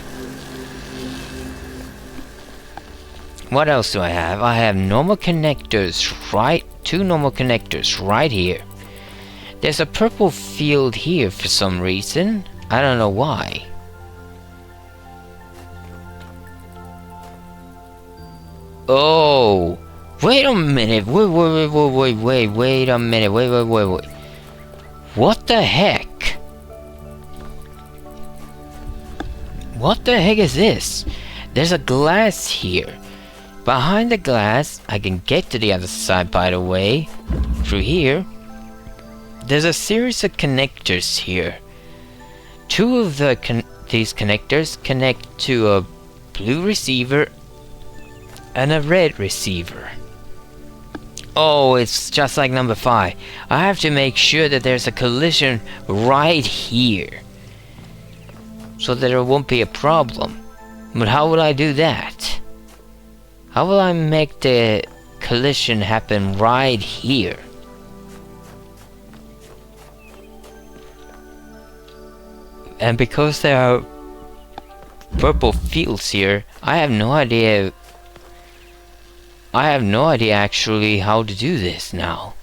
What else do I have? I have normal connectors, right? 2 normal connectors right here. There's a purple field here for some reason. I don't know why. Oh, wait a minute. Wait a minute. Wait. What the heck? What the heck is this? There's a glass here. Behind the glass, I can get to the other side, by the way. Through here. There's a series of connectors here. 2 of these connectors connect to a blue receiver and a red receiver. Oh, it's just like number 5. I have to make sure that there's a collision right here, so that there won't be a problem. But how will I do that? How will I make the collision happen right here? And because there are purple fields here, I have no idea actually how to do this now.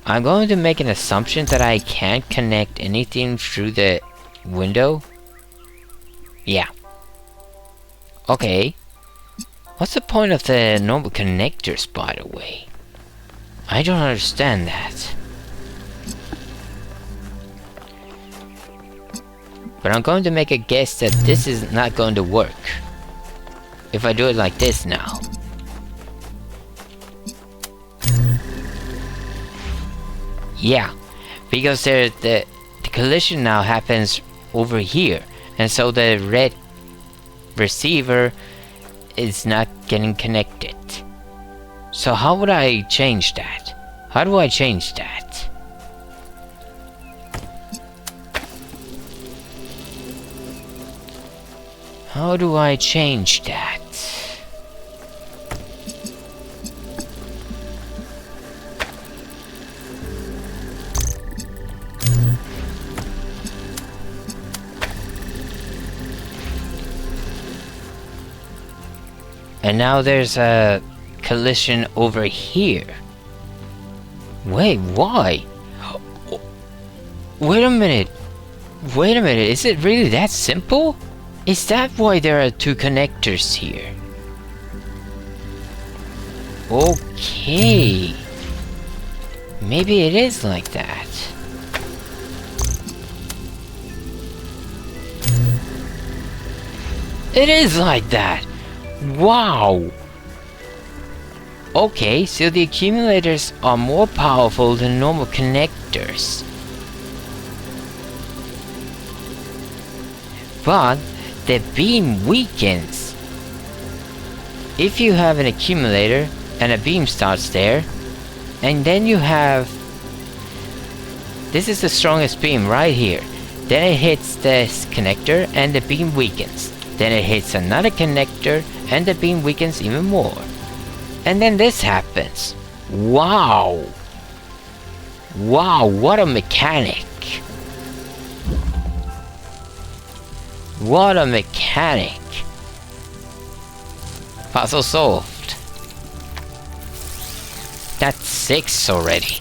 I'm going to make an assumption that I can't connect anything through the window. Yeah. Okay. What's the point of the normal connectors, by the way? I don't understand that. But I'm going to make a guess that this is not going to work if I do it like this now. Yeah, because the collision now happens over here, and so the red receiver is not getting connected. So how would I change that? How do I change that? How do I change that? And now there's a collision over here. Wait, why? Wait a minute. Is it really that simple? Is that why there are 2 connectors here? Okay. Maybe it is like that. It is like that! Wow! Okay, so the accumulators are more powerful than normal connectors. But the beam weakens. If you have an accumulator and a beam starts there, and then you have... This is the strongest beam right here. Then it hits this connector and the beam weakens. Then it hits another connector and the beam weakens even more. And then this happens. Wow! Wow, what a mechanic! What a mechanic! Puzzle solved. That's 6 already.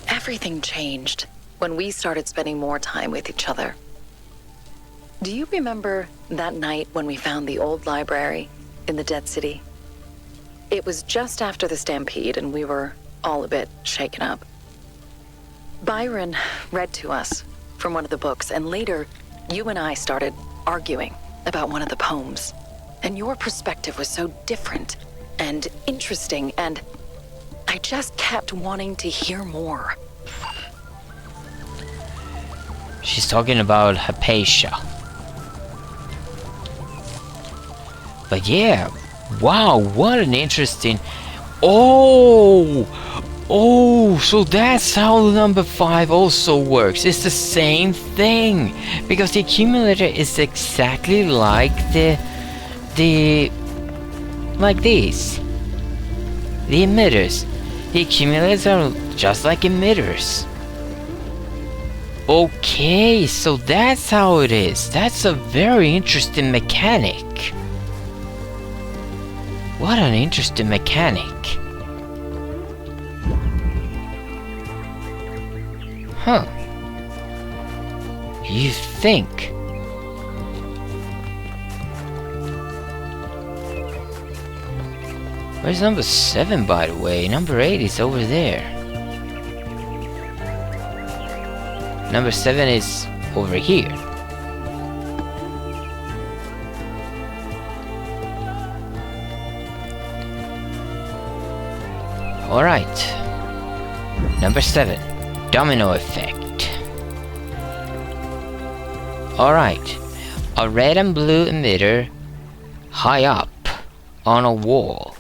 Everything changed when we started spending more time with each other. Do you remember that night when we found the old library in the Dead City? It was just after the stampede and we were all a bit shaken up. Byron read to us from one of the books, and later you and I started arguing about one of the poems. And your perspective was so different and interesting, and I I just kept wanting to hear more. She's talking about Hypatia. But yeah, wow, what an interesting... Oh, so that's how number 5 also works. It's the same thing, because the accumulator is exactly like like these. The emitters. The accumulators are just like emitters. Okay, so that's how it is. That's a very interesting mechanic. What an interesting mechanic. Huh. You think? Where's number 7, by the way? Number 8 is over there. Number 7 is over here. Alright. Number 7. Domino effect. Alright. A red and blue emitter high up on a wall.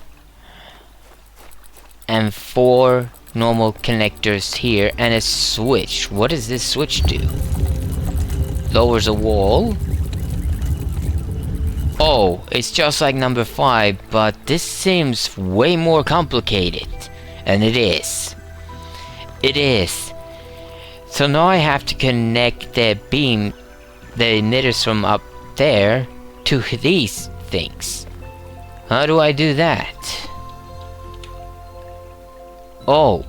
And 4 normal connectors here and a switch. What does this switch do? Lowers a wall. Oh, it's just like number 5, but this seems way more complicated. And it is. It is. So now I have to connect the beam, the emitters from up there, to these things. How do I do that? Oh,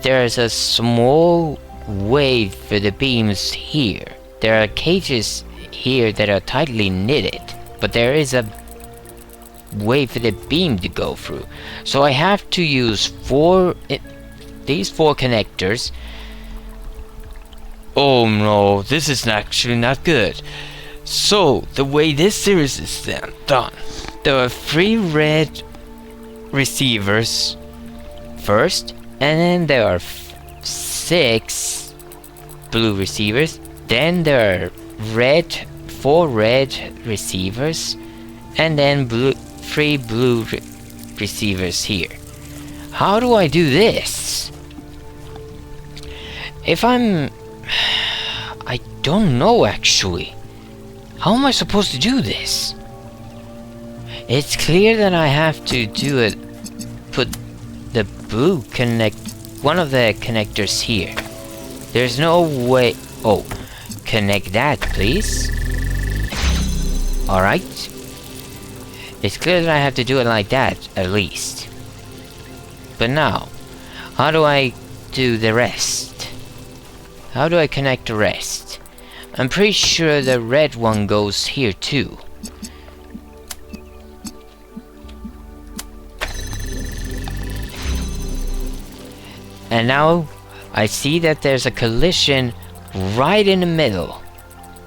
there's a small wave for the beams here. There are cages here that are tightly knitted, but there is a way for the beam to go through. So I have to use these 4 connectors. Oh no, this is actually not good. So, the way this series is done, there are 3 red receivers first, and then there are 6 blue receivers, then there are 4 red receivers, and then 3 blue receivers here. How do I do this? I don't know actually. How am I supposed to do this? It's clear that I have to do it, put the blue one of the connectors here. There's no way. Oh, connect that please. Alright. It's clear that I have to do it like that, at least. But now, how do I do the rest? How do I connect the rest? I'm pretty sure the red one goes here too. And now I see that there's a collision right in the middle.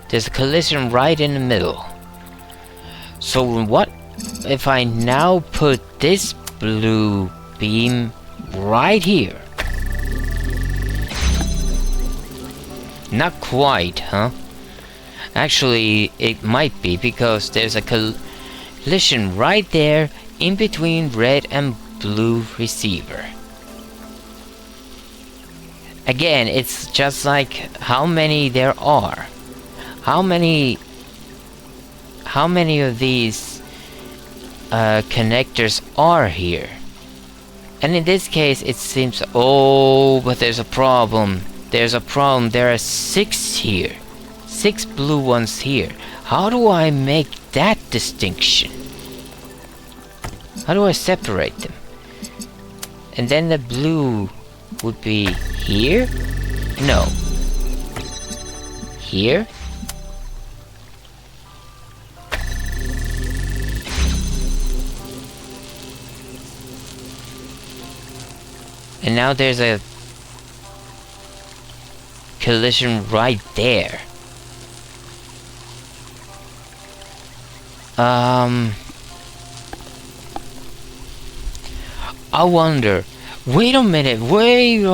There's a collision right in the middle. So what if I now put this blue beam right here? Not quite, huh? Actually, it might be, because there's a collision right there in between red and blue receiver. Again, it's just like how many there are. How many of these connectors are here? And in this case, it seems... Oh, but there's a problem. There's a problem. There are 6 here. 6 blue ones here. How do I make that distinction? How do I separate them? And then the blue would be here? No. Here? And now there's a collision right there. I wonder, Wait a minute, wait.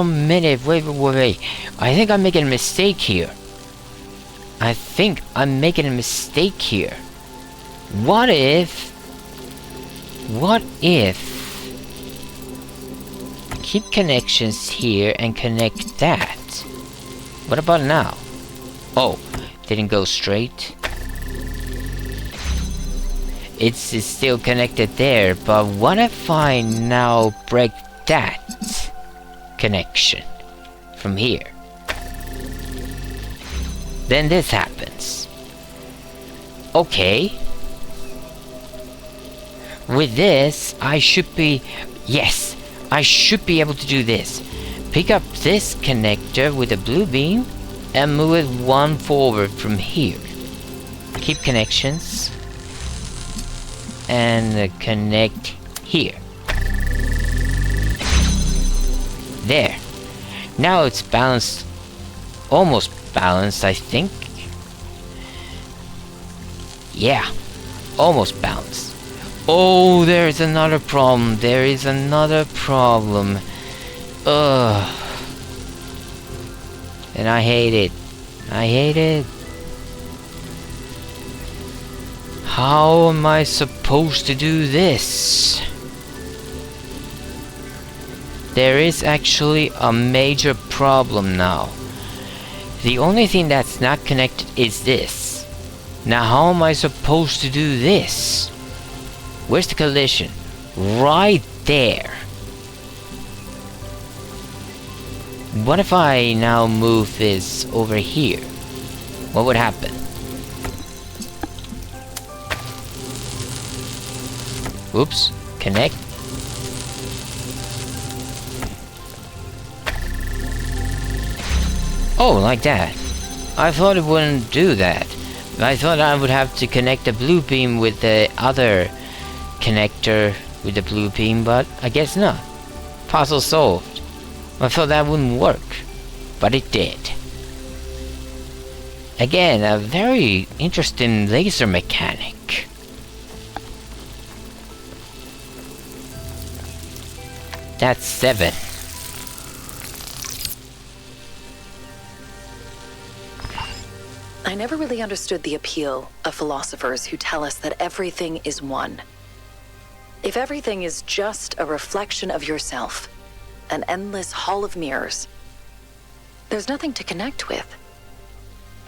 I think I'm making a mistake here. What if keep connections here and connect that? What about now? Oh, didn't go straight. It's still connected there, but what if I now break that connection from here? Then this happens. Okay. With this, I should be able to do this. Pick up this connector with a blue beam and move it one forward from here. Keep connections and connect here. There. Now it's balanced, almost balanced, I think. Yeah, almost balanced. Oh, there's another problem. Ugh. And I hate it. How am I supposed to do this? There is actually a major problem now. The only thing that's not connected is this. Now how am I supposed to do this? Where's the collision? Right there. What if I now move this over here? What would happen? Oops, connect. Oh, like that. I thought it wouldn't do that. I thought I would have to connect the blue beam with the other connector with the blue beam, but I guess not. Puzzle solved. I thought that wouldn't work, but it did. Again, a very interesting laser mechanic. That's 7. I never really understood the appeal of philosophers who tell us that everything is one. If everything is just a reflection of yourself, an endless hall of mirrors, there's nothing to connect with.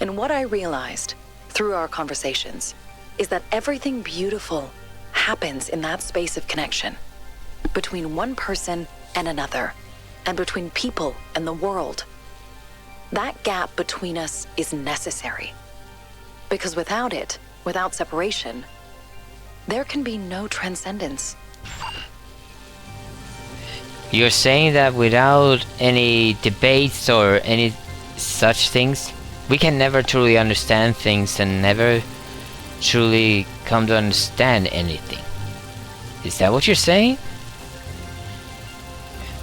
And what I realized through our conversations is that everything beautiful happens in that space of connection between one person and another, and between people and the world. That gap between us is necessary, because without it, without separation, there can be no transcendence. You're saying that without any debates or any such things, we can never truly understand things and never truly come to understand anything. Is that what you're saying?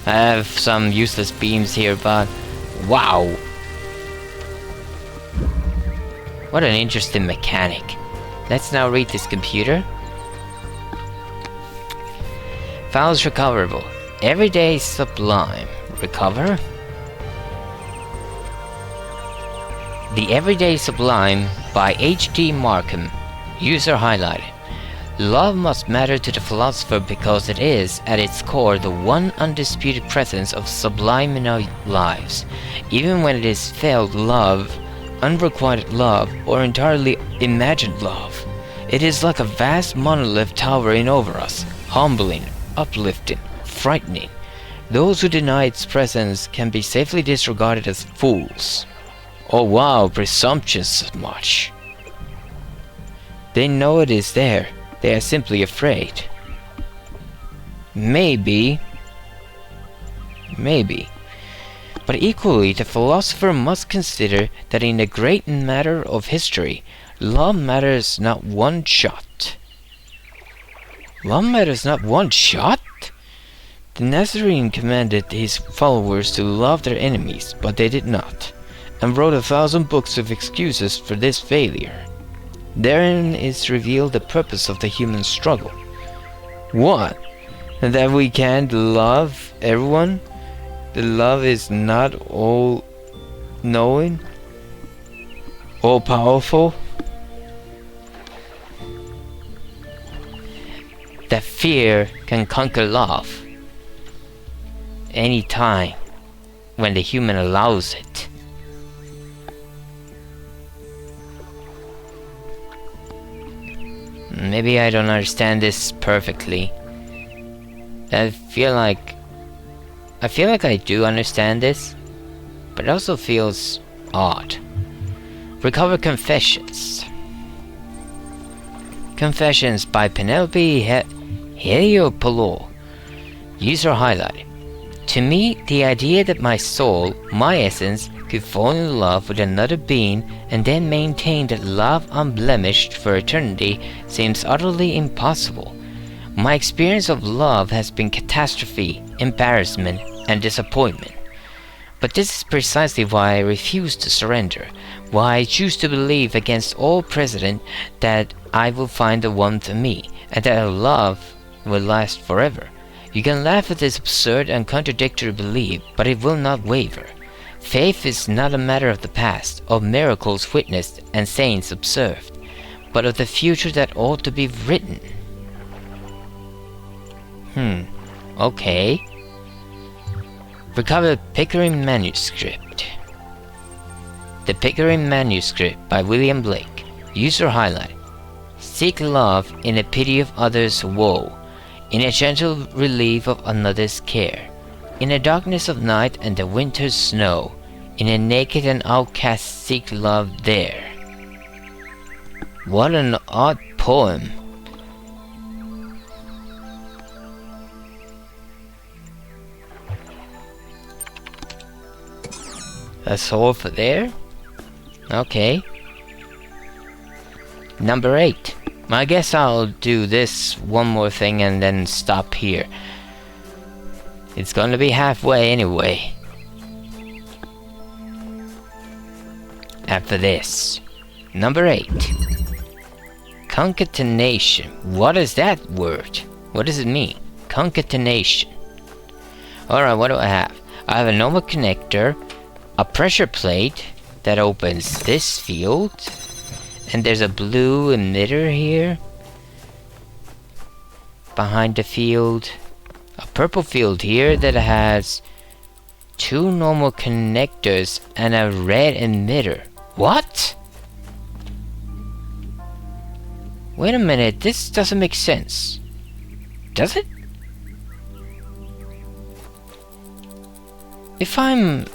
I have some useless beams here, but wow. What an interesting mechanic. Let's now read this computer. Files recoverable. Everyday Sublime. Recover. The Everyday Sublime by H.D. Markham. User highlighted. Love must matter to the philosopher because it is, at its core, the one undisputed presence of sublime in our lives. Even when it is felt love, unrequited love, or entirely imagined love, it is like a vast monolith towering over us, humbling, uplifting, frightening. Those who deny its presence can be safely disregarded as fools. Oh wow, presumptuous much. They know it is there. They are simply afraid. Maybe. But equally, the philosopher must consider that in the great matter of history, love matters not one jot. Love matters not one jot? The Nazarene commanded his followers to love their enemies, but they did not, and wrote 1,000 books of excuses for this failure. Therein is revealed the purpose of the human struggle. 1. That we can't love everyone. The love is not all knowing, all powerful. That fear can conquer love anytime when the human allows it. Maybe I don't understand this perfectly. I feel like I do understand this, but it also feels odd. Recover Confessions. Confessions by Penelope Heliopolo. User highlight. To me, the idea that my soul, my essence, could fall in love with another being and then maintain that love unblemished for eternity seems utterly impossible. My experience of love has been catastrophe, embarrassment, and disappointment. But this is precisely why I refuse to surrender, why I choose to believe against all precedent that I will find the one for me, and that our love will last forever. You can laugh at this absurd and contradictory belief, but it will not waver. Faith is not a matter of the past, of miracles witnessed and saints observed, but of the future that ought to be written. Okay. Recover Pickering Manuscript. The Pickering Manuscript by William Blake. User highlight. Seek love in the pity of others' woe, in a gentle relief of another's care, in the darkness of night and the winter's snow, in a naked and outcast seek love there. What an odd poem. That's all for there? Okay. Number 8. I guess I'll do this one more thing and then stop here. It's gonna be halfway anyway. After this. Number 8. Concatenation. What is that word? What does it mean? Concatenation. Alright, what do I have? I have a normal connector, a pressure plate that opens this field, and there's a blue emitter here behind the field, a purple field here that has 2 normal connectors and a red emitter. What? Wait a minute, this doesn't make sense. Does it? If I'm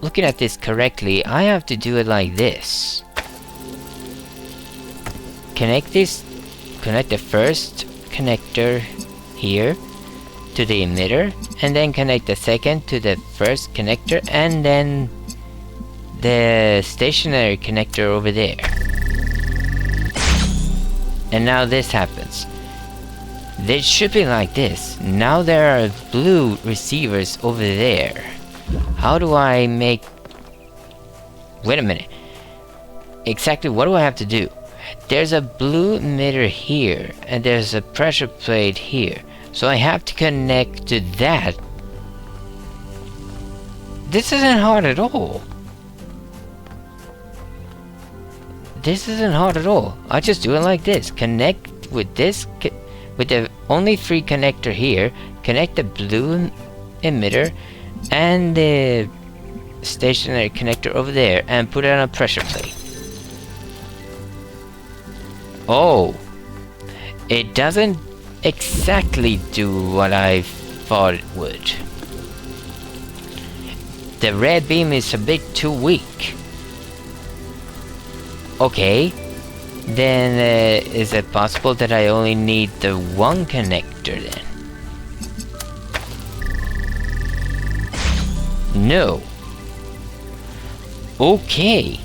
looking at this correctly, I have to do it like this. Connect the first connector here to the emitter, and then connect the second to the first connector, and then the stationary connector over there. And now this happens. It should be like this. Now there are blue receivers over there. How do I make... Wait a minute. Exactly what do I have to do? There's a blue emitter here, and there's a pressure plate here. So I have to connect to that. This isn't hard at all. This isn't hard at all. I just do it like this. Connect with this, with the only free connector here. Connect the blue emitter and the stationary connector over there, and put it on a pressure plate. Oh, it doesn't exactly do what I thought it would. The red beam is a bit too weak. Okay, then is it possible that I only need the one connector then? No. Okay.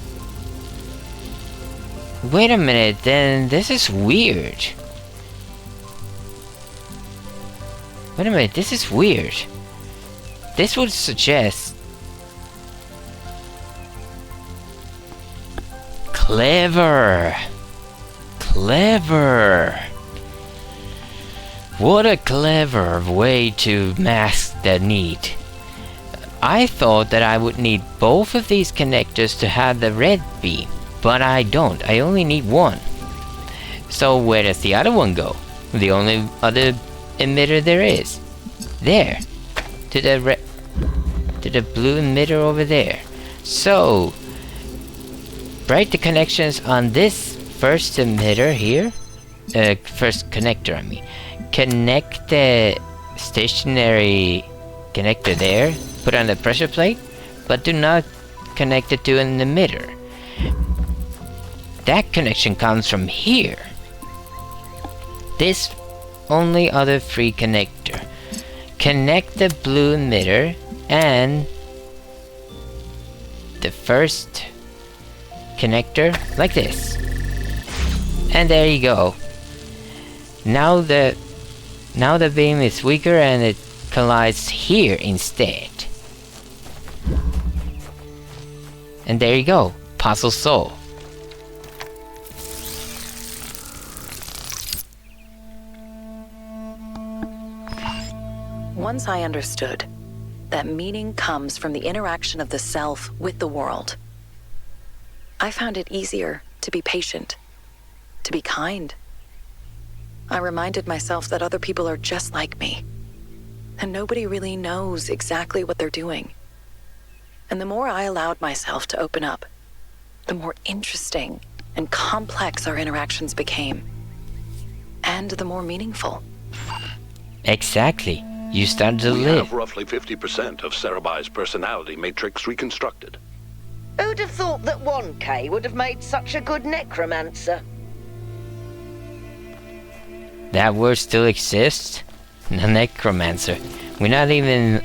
Wait a minute, then this is weird. Wait a minute, this is weird. This would suggest... Clever! Clever! What a clever way to mask the need. I thought that I would need both of these connectors to have the red beam, but I don't. I only need one. So where does the other one go? The only other emitter there is. There. To the blue emitter over there. So write the connections on this first emitter here. First connector, I mean. Connect the stationary connector there. Put on the pressure plate. But do not connect it to an emitter. That connection comes from here. This only other free connector. Connect the blue emitter and the first connector like this. And there you go. Now the beam is weaker and it collides here instead. And there you go. Puzzle solved. Once I understood that meaning comes from the interaction of the self with the world, I found it easier to be patient, to be kind. I reminded myself that other people are just like me, and nobody really knows exactly what they're doing. And the more I allowed myself to open up, the more interesting and complex our interactions became, and the more meaningful. Exactly. You started to We live. have roughly 50% of Sarabai's personality matrix reconstructed. Who'd have thought that 1K would have made such a good necromancer? That word still exists? The necromancer. We're not even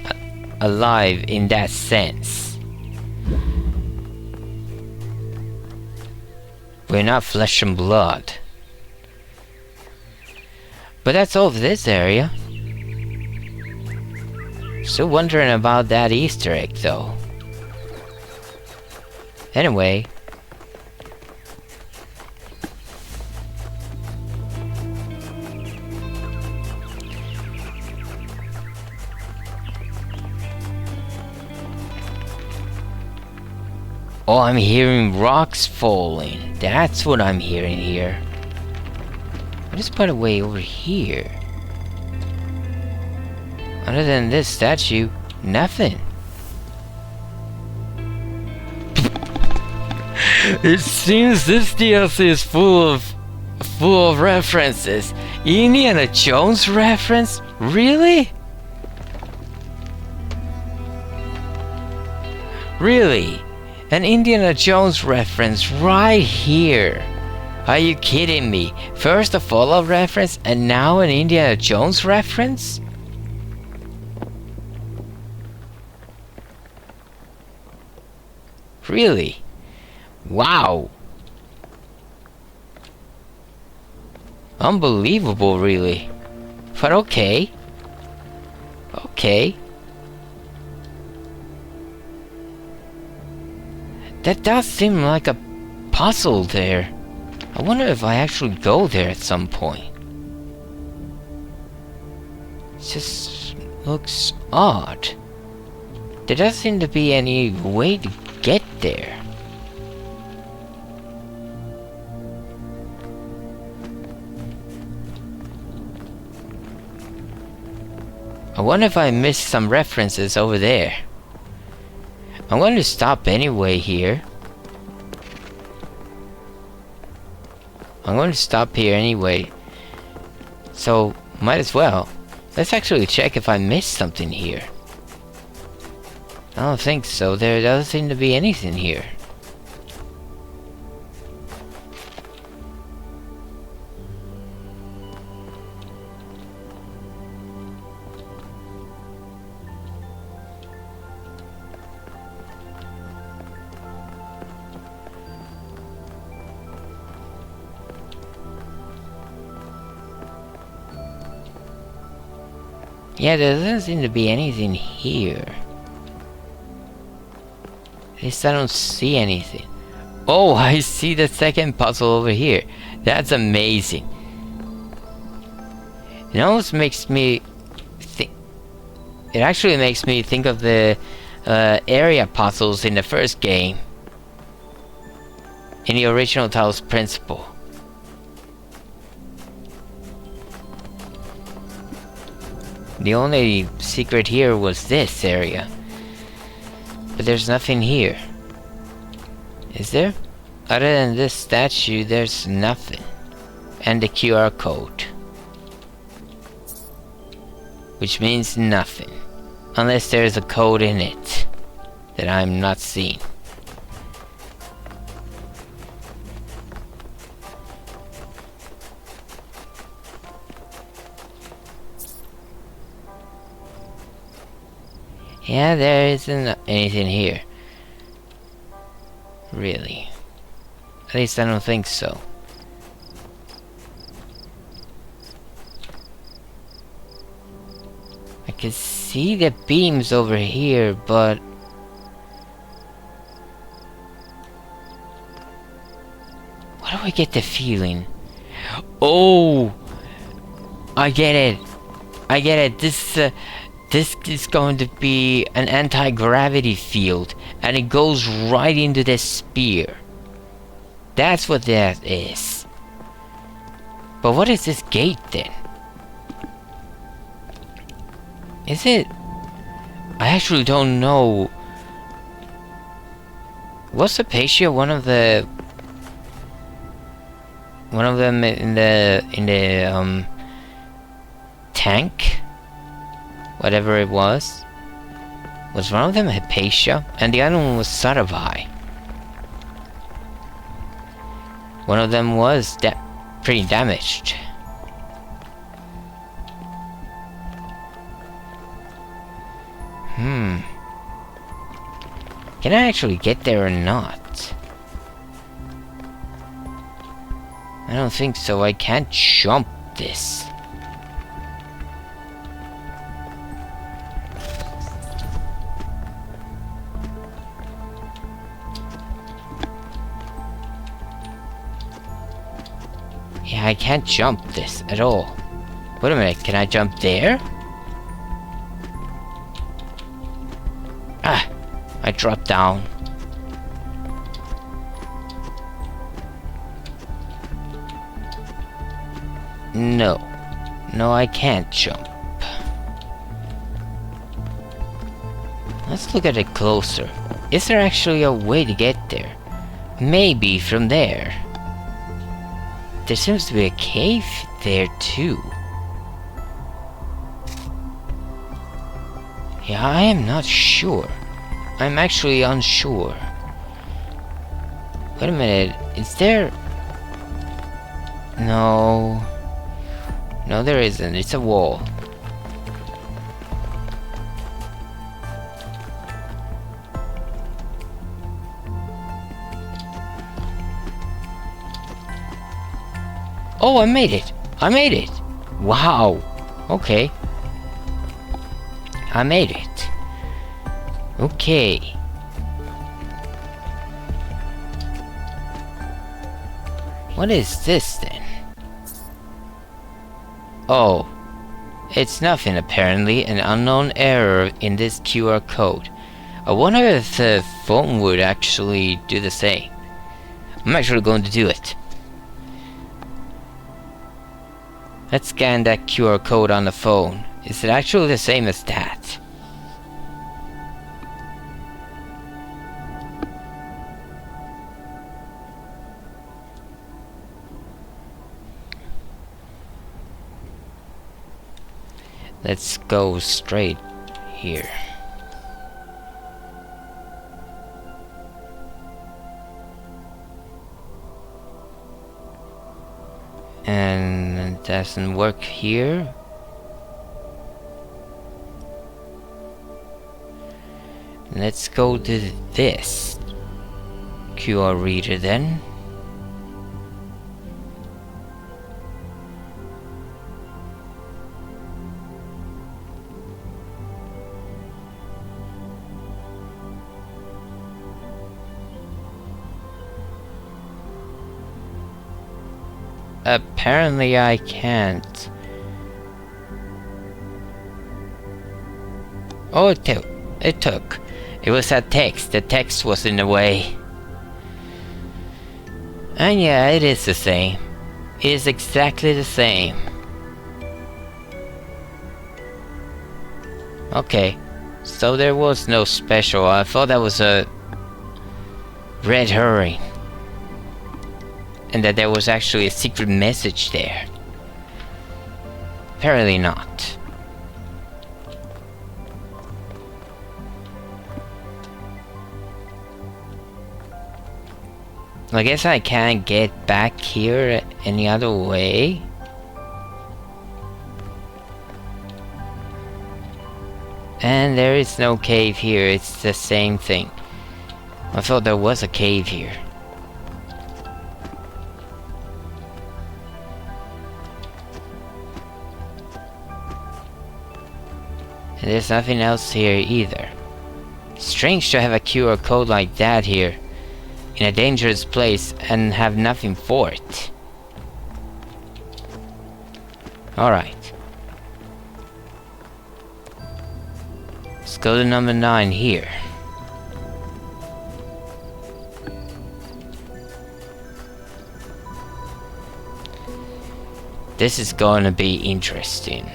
alive in that sense. We're not flesh and blood. But that's all of this area. Still wondering about that Easter egg though. Anyway. Oh, I'm hearing rocks falling. That's what I'm hearing here. What is by the way over here? Other than this statue, nothing. It seems this DLC is full of references. Indiana Jones reference? Really? Really? An Indiana Jones reference right here. Are you kidding me? First a Fallout reference and now an Indiana Jones reference? Really? Wow. Unbelievable, really. But okay. Okay. That does seem like a puzzle there. I wonder if I actually go there at some point. It just looks odd. There doesn't seem to be any way to get there. I wonder if I missed some references over there. I'm going to stop anyway here. I'm going to stop here anyway. So, might as well. Let's actually check if I missed something here. I don't think so. There doesn't seem to be anything here. Yeah, there doesn't seem to be anything here. At least I don't see anything. Oh, I see the second puzzle over here. That's amazing. It almost makes me think... It actually makes me think of the area puzzles in the first game. In the original Talos Principle. The only secret here was this area. But there's nothing here. Is there? Other than this statue, there's nothing. And the QR code. Which means nothing. Unless there's a code in it that I'm not seeing. Yeah, there isn't anything here. Really. At least I don't think so. I can see the beams over here, but... Why do I get the feeling? Oh! I get it! I get it! This is going to be an anti-gravity field, and it goes right into this spear. That's what that is. But what is this gate then? Is it? I actually don't know. Was Hypatia one of them in the tank? Whatever it was. Was one of them Hypatia? And the other one was Sarabai. One of them was pretty damaged. Can I actually get there or not? I don't think so. I can't jump this. Yeah, I can't jump this at all. Wait a minute, can I jump there? Ah, I dropped down. No. No, I can't jump. Let's look at it closer. Is there actually a way to get there? Maybe from there. There seems to be a cave there too. Yeah, I am not sure. I'm actually unsure. Wait a minute, is there... No... No, there isn't. It's a wall. Oh, I made it! I made it! Wow! Okay. I made it. Okay. What is this then? Oh. It's nothing apparently. An unknown error in this QR code. I wonder if the phone would actually do the same. I'm actually going to do it. Let's scan that QR code on the phone. Is it actually the same as that? Let's go straight here. And it doesn't work here. Let's go to this QR reader then. Apparently I can't. Oh, it took. It took. It was that text. The text was in the way. And yeah, it is the same. It is exactly the same. Okay. So there was no special. I thought that was a red herring. And that there was actually a secret message there. Apparently not. I guess I can't get back here any other way. And there is no cave here, it's the same thing. I thought there was a cave here. And there's nothing else here either. Strange to have a QR code like that here. In a dangerous place and have nothing for it. Alright. Let's go to number 9 here. This is going to be interesting.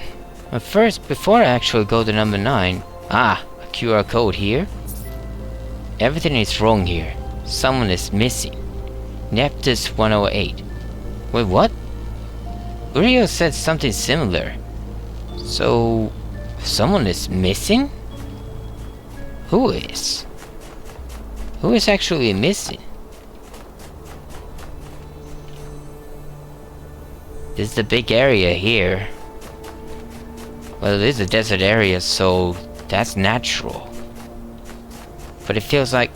But first, before I actually go to number 9... Ah, a QR code here. Everything is wrong here. Someone is missing. Neptus 108. Wait, what? Uriel said something similar. So... someone is missing? Who is? Who is actually missing? This is a big area here. Well, it is a desert area, so that's natural. But it feels like...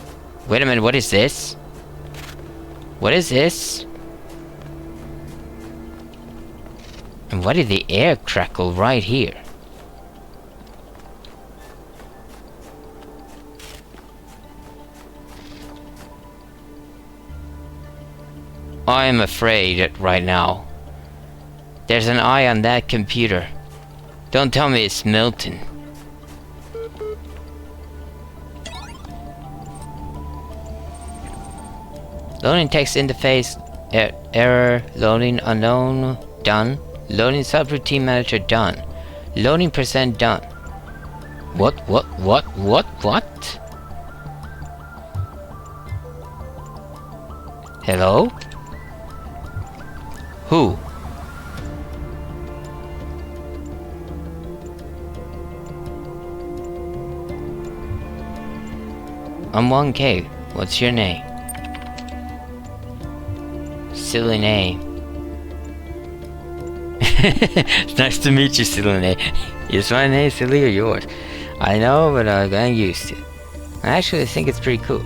Wait a minute, what is this? What is this? And why did the air crackle right here? I am afraid right now. There's an eye on that computer. Don't tell me it's Milton. Loading text interface, error, loading unknown, done. Loading subroutine manager, done. Loading percent, done. What? Hello? Who? I'm 1K. What's your name? Silly name. Nice to meet you, silly name. Is my name silly or yours? I know, but I'm getting used to it. I actually think it's pretty cool.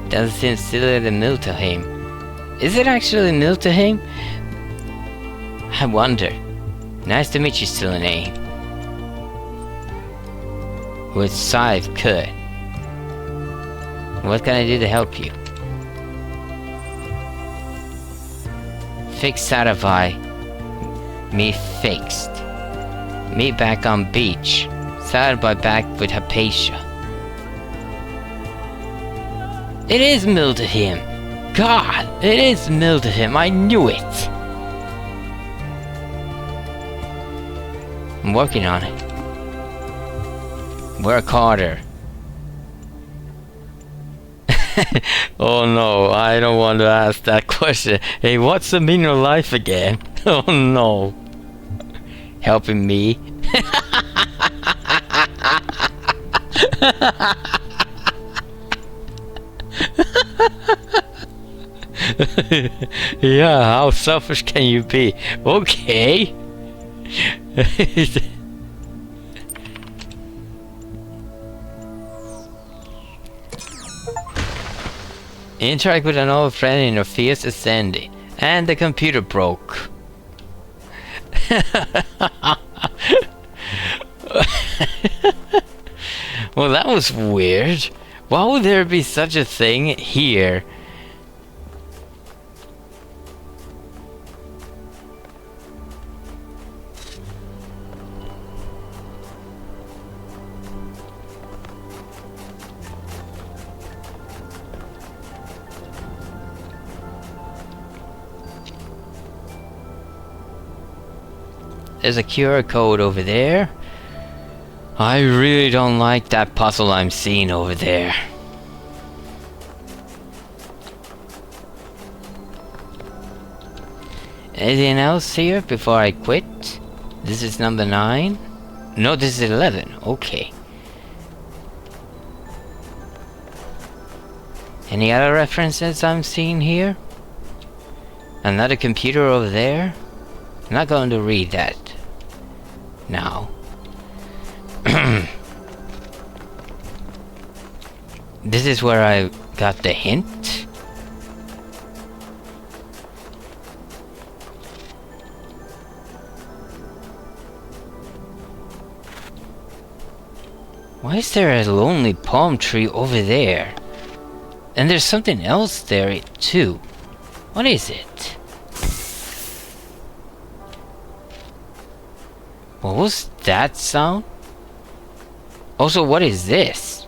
Doesn't seem sillier than Miltenheim. Is it actually Miltenheim? I wonder. Nice to meet you, silly name. With Scythe could. What can I do to help you? Fix Satisfy. Me fixed. Me back on beach. Satisfy back with Hypatia. It is Miltenheim. God, it is Miltenheim. I knew it. I'm working on it. Work harder. Oh no, I don't want to ask that question. Hey, what's the meaning of life again? Oh no. Helping me? Yeah, how selfish can you be? Okay. Interact with an old friend in your fierce ascending. And the computer broke. Well, that was weird. Why would there be such a thing here? There's a QR code over there. I really don't like that puzzle I'm seeing over there. Anything else here before I quit? This is number 9? No, this is 11. Okay. Any other references I'm seeing here? Another computer over there? I'm not going to read that now. This is where I got the hint. Why is there a lonely palm tree over there? And there's something else there too. What is it? What was that sound? Also, what is this?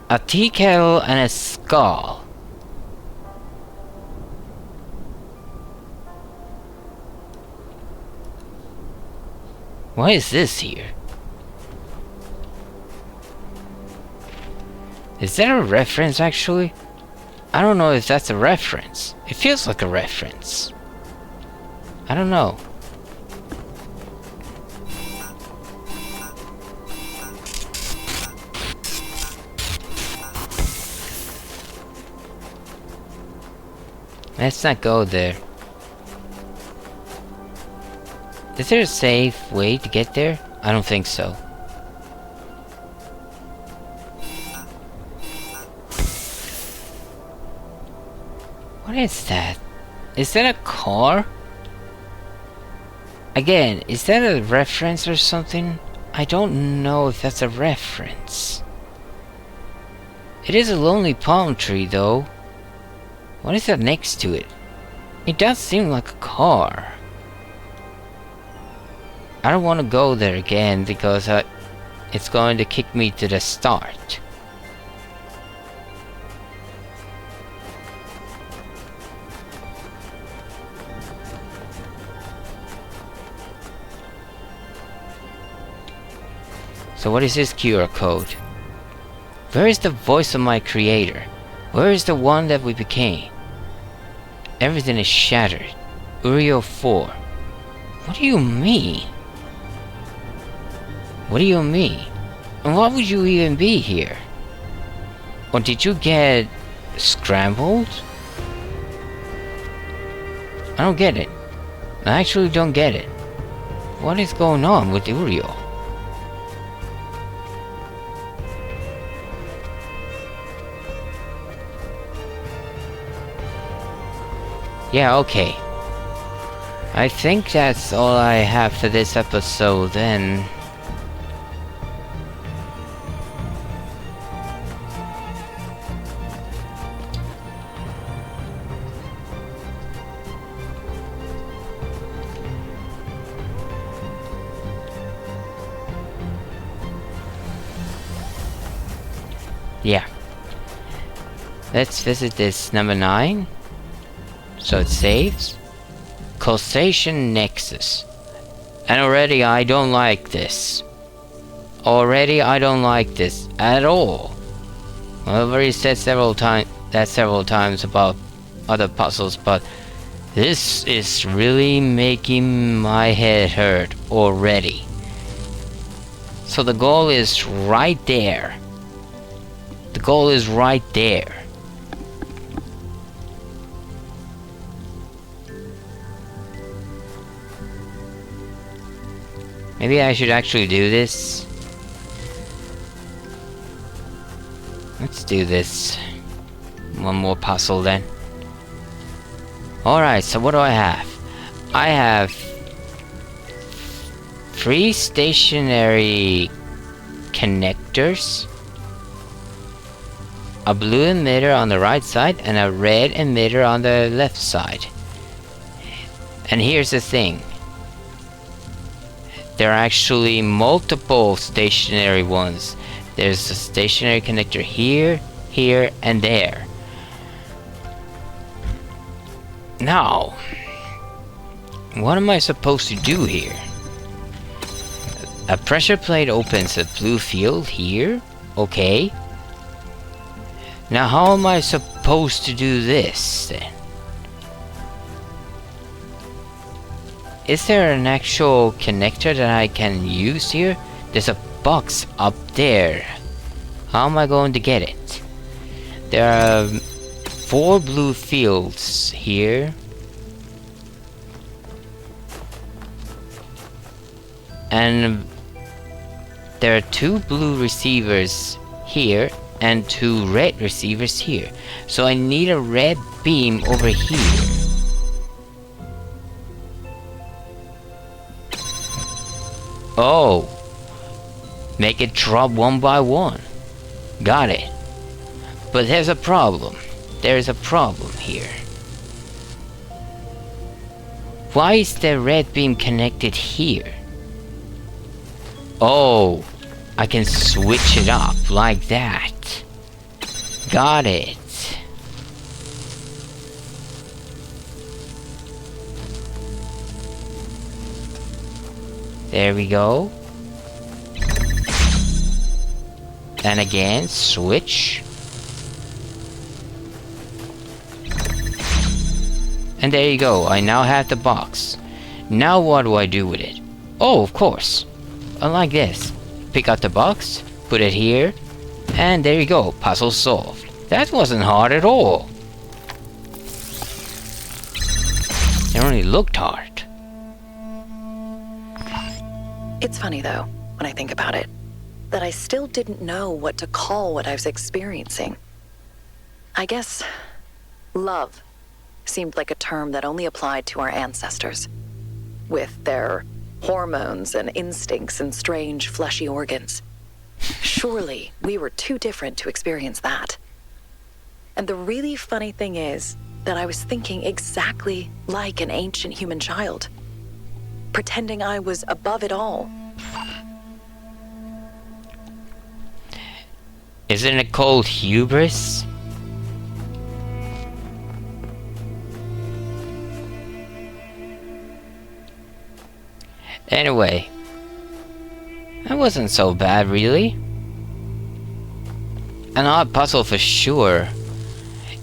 A tea kettle and a skull. Why is this here? Is that a reference actually? I don't know if that's a reference. It feels like a reference. I don't know. Let's not go there. Is there a safe way to get there? I don't think so. What is that? Is that a car? Again, is that a reference or something? I don't know if that's a reference. It is a lonely palm tree though. What is that next to it? It does seem like a car. I don't want to go there again because it's going to kick me to the start. So what is this QR code? Where is the voice of my creator? Where is the one that we became? Everything is shattered. Uriel 4. What do you mean? What do you mean? And why would you even be here? Or did you get scrambled? I don't get it. I actually don't get it. What is going on with Uriel? Yeah, okay. I think that's all I have for this episode then. Yeah. Let's visit this number 9. So it saves. Causation Nexus. And already I don't like this. Already I don't like this at all. I've already said several times about other puzzles, but this is really making my head hurt already. So the goal is right there. The goal is right there. Maybe I should actually do this. Let's do this. One more puzzle then. Alright, so what do I have? I have 3 stationary connectors, a blue emitter on the right side and a red emitter on the left side. And here's the thing. There are actually multiple stationary ones. There's a stationary connector here, here, and there. Now, What am I supposed to do here? A pressure plate opens a blue field here. Okay. Now how am I supposed to do this then? Is there an actual connector that I can use here? There's a box up there. How am I going to get it? There are 4 blue fields here. And there are 2 blue receivers here and 2 red receivers here. So I need a red beam over here. Oh. Make it drop 1 by 1. Got it. But there's a problem. There's a problem here. Why is the red beam connected here? Oh, I can switch it up like that. Got it. There we go. And again, switch. And there you go, I now have the box. Now what do I do with it? Oh, of course. Unlike this. Pick out the box, put it here, and there you go, puzzle solved. That wasn't hard at all. It only looked hard. It's funny, though, when I think about it, that I still didn't know what to call what I was experiencing. I guess love seemed like a term that only applied to our ancestors, with their hormones and instincts and strange fleshy organs. Surely we were too different to experience that. And the really funny thing is that I was thinking exactly like an ancient human child, pretending I was above it all. Isn't it called hubris? Anyway, that wasn't so bad really. An odd puzzle for sure.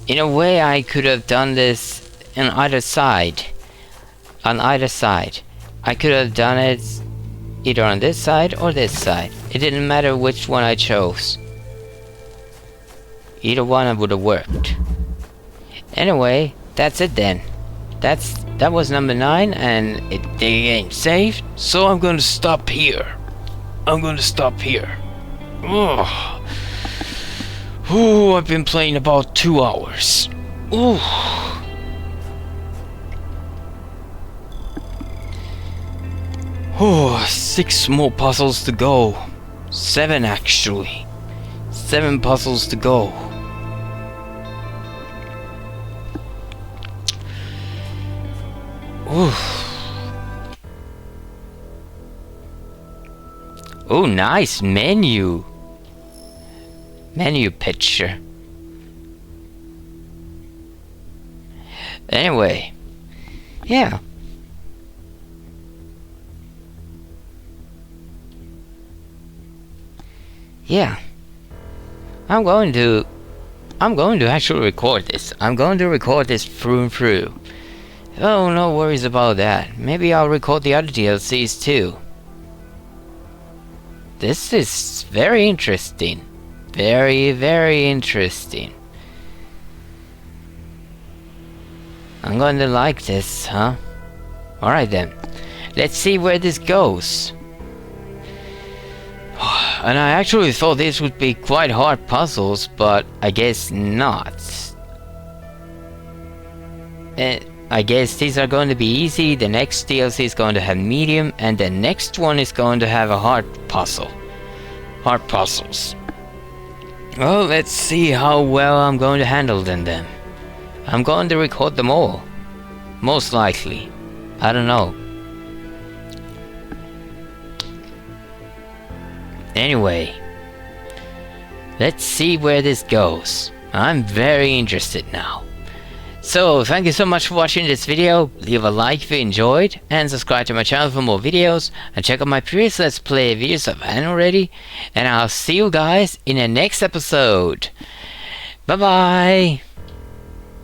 In a way I could have done this on either side. On either side. I could have done it either on this side or this side. It didn't matter which one I chose. Either one would have worked. Anyway, that's it then. That was number 9, and the game saved, so I'm going to stop here. I'm going to stop here. Oh, I've been playing about 2 hours. Oh, 6 more puzzles to go. 7 actually. 7 puzzles to go. Oh, nice menu. Menu picture. Anyway, yeah. Yeah. I'm going to actually record this. I'm going to record this through and through. Oh, no worries about that. Maybe I'll record the other DLCs too. This is very interesting. Very, very interesting. I'm going to like this, huh? Alright then. Let's see where this goes. And I actually thought this would be quite hard puzzles, but I guess not. I guess these are going to be easy, the next DLC is going to have medium, and the next one is going to have a hard puzzle. Hard puzzles. Well, let's see how well I'm going to handle them then. I'm going to record them all. Most likely. I don't know. Anyway. Let's see where this goes. I'm very interested now. So, thank you so much for watching this video. Leave a like if you enjoyed, and subscribe to my channel for more videos, and check out my previous Let's Play videos if I haven't already, and I'll see you guys in the next episode. Bye bye!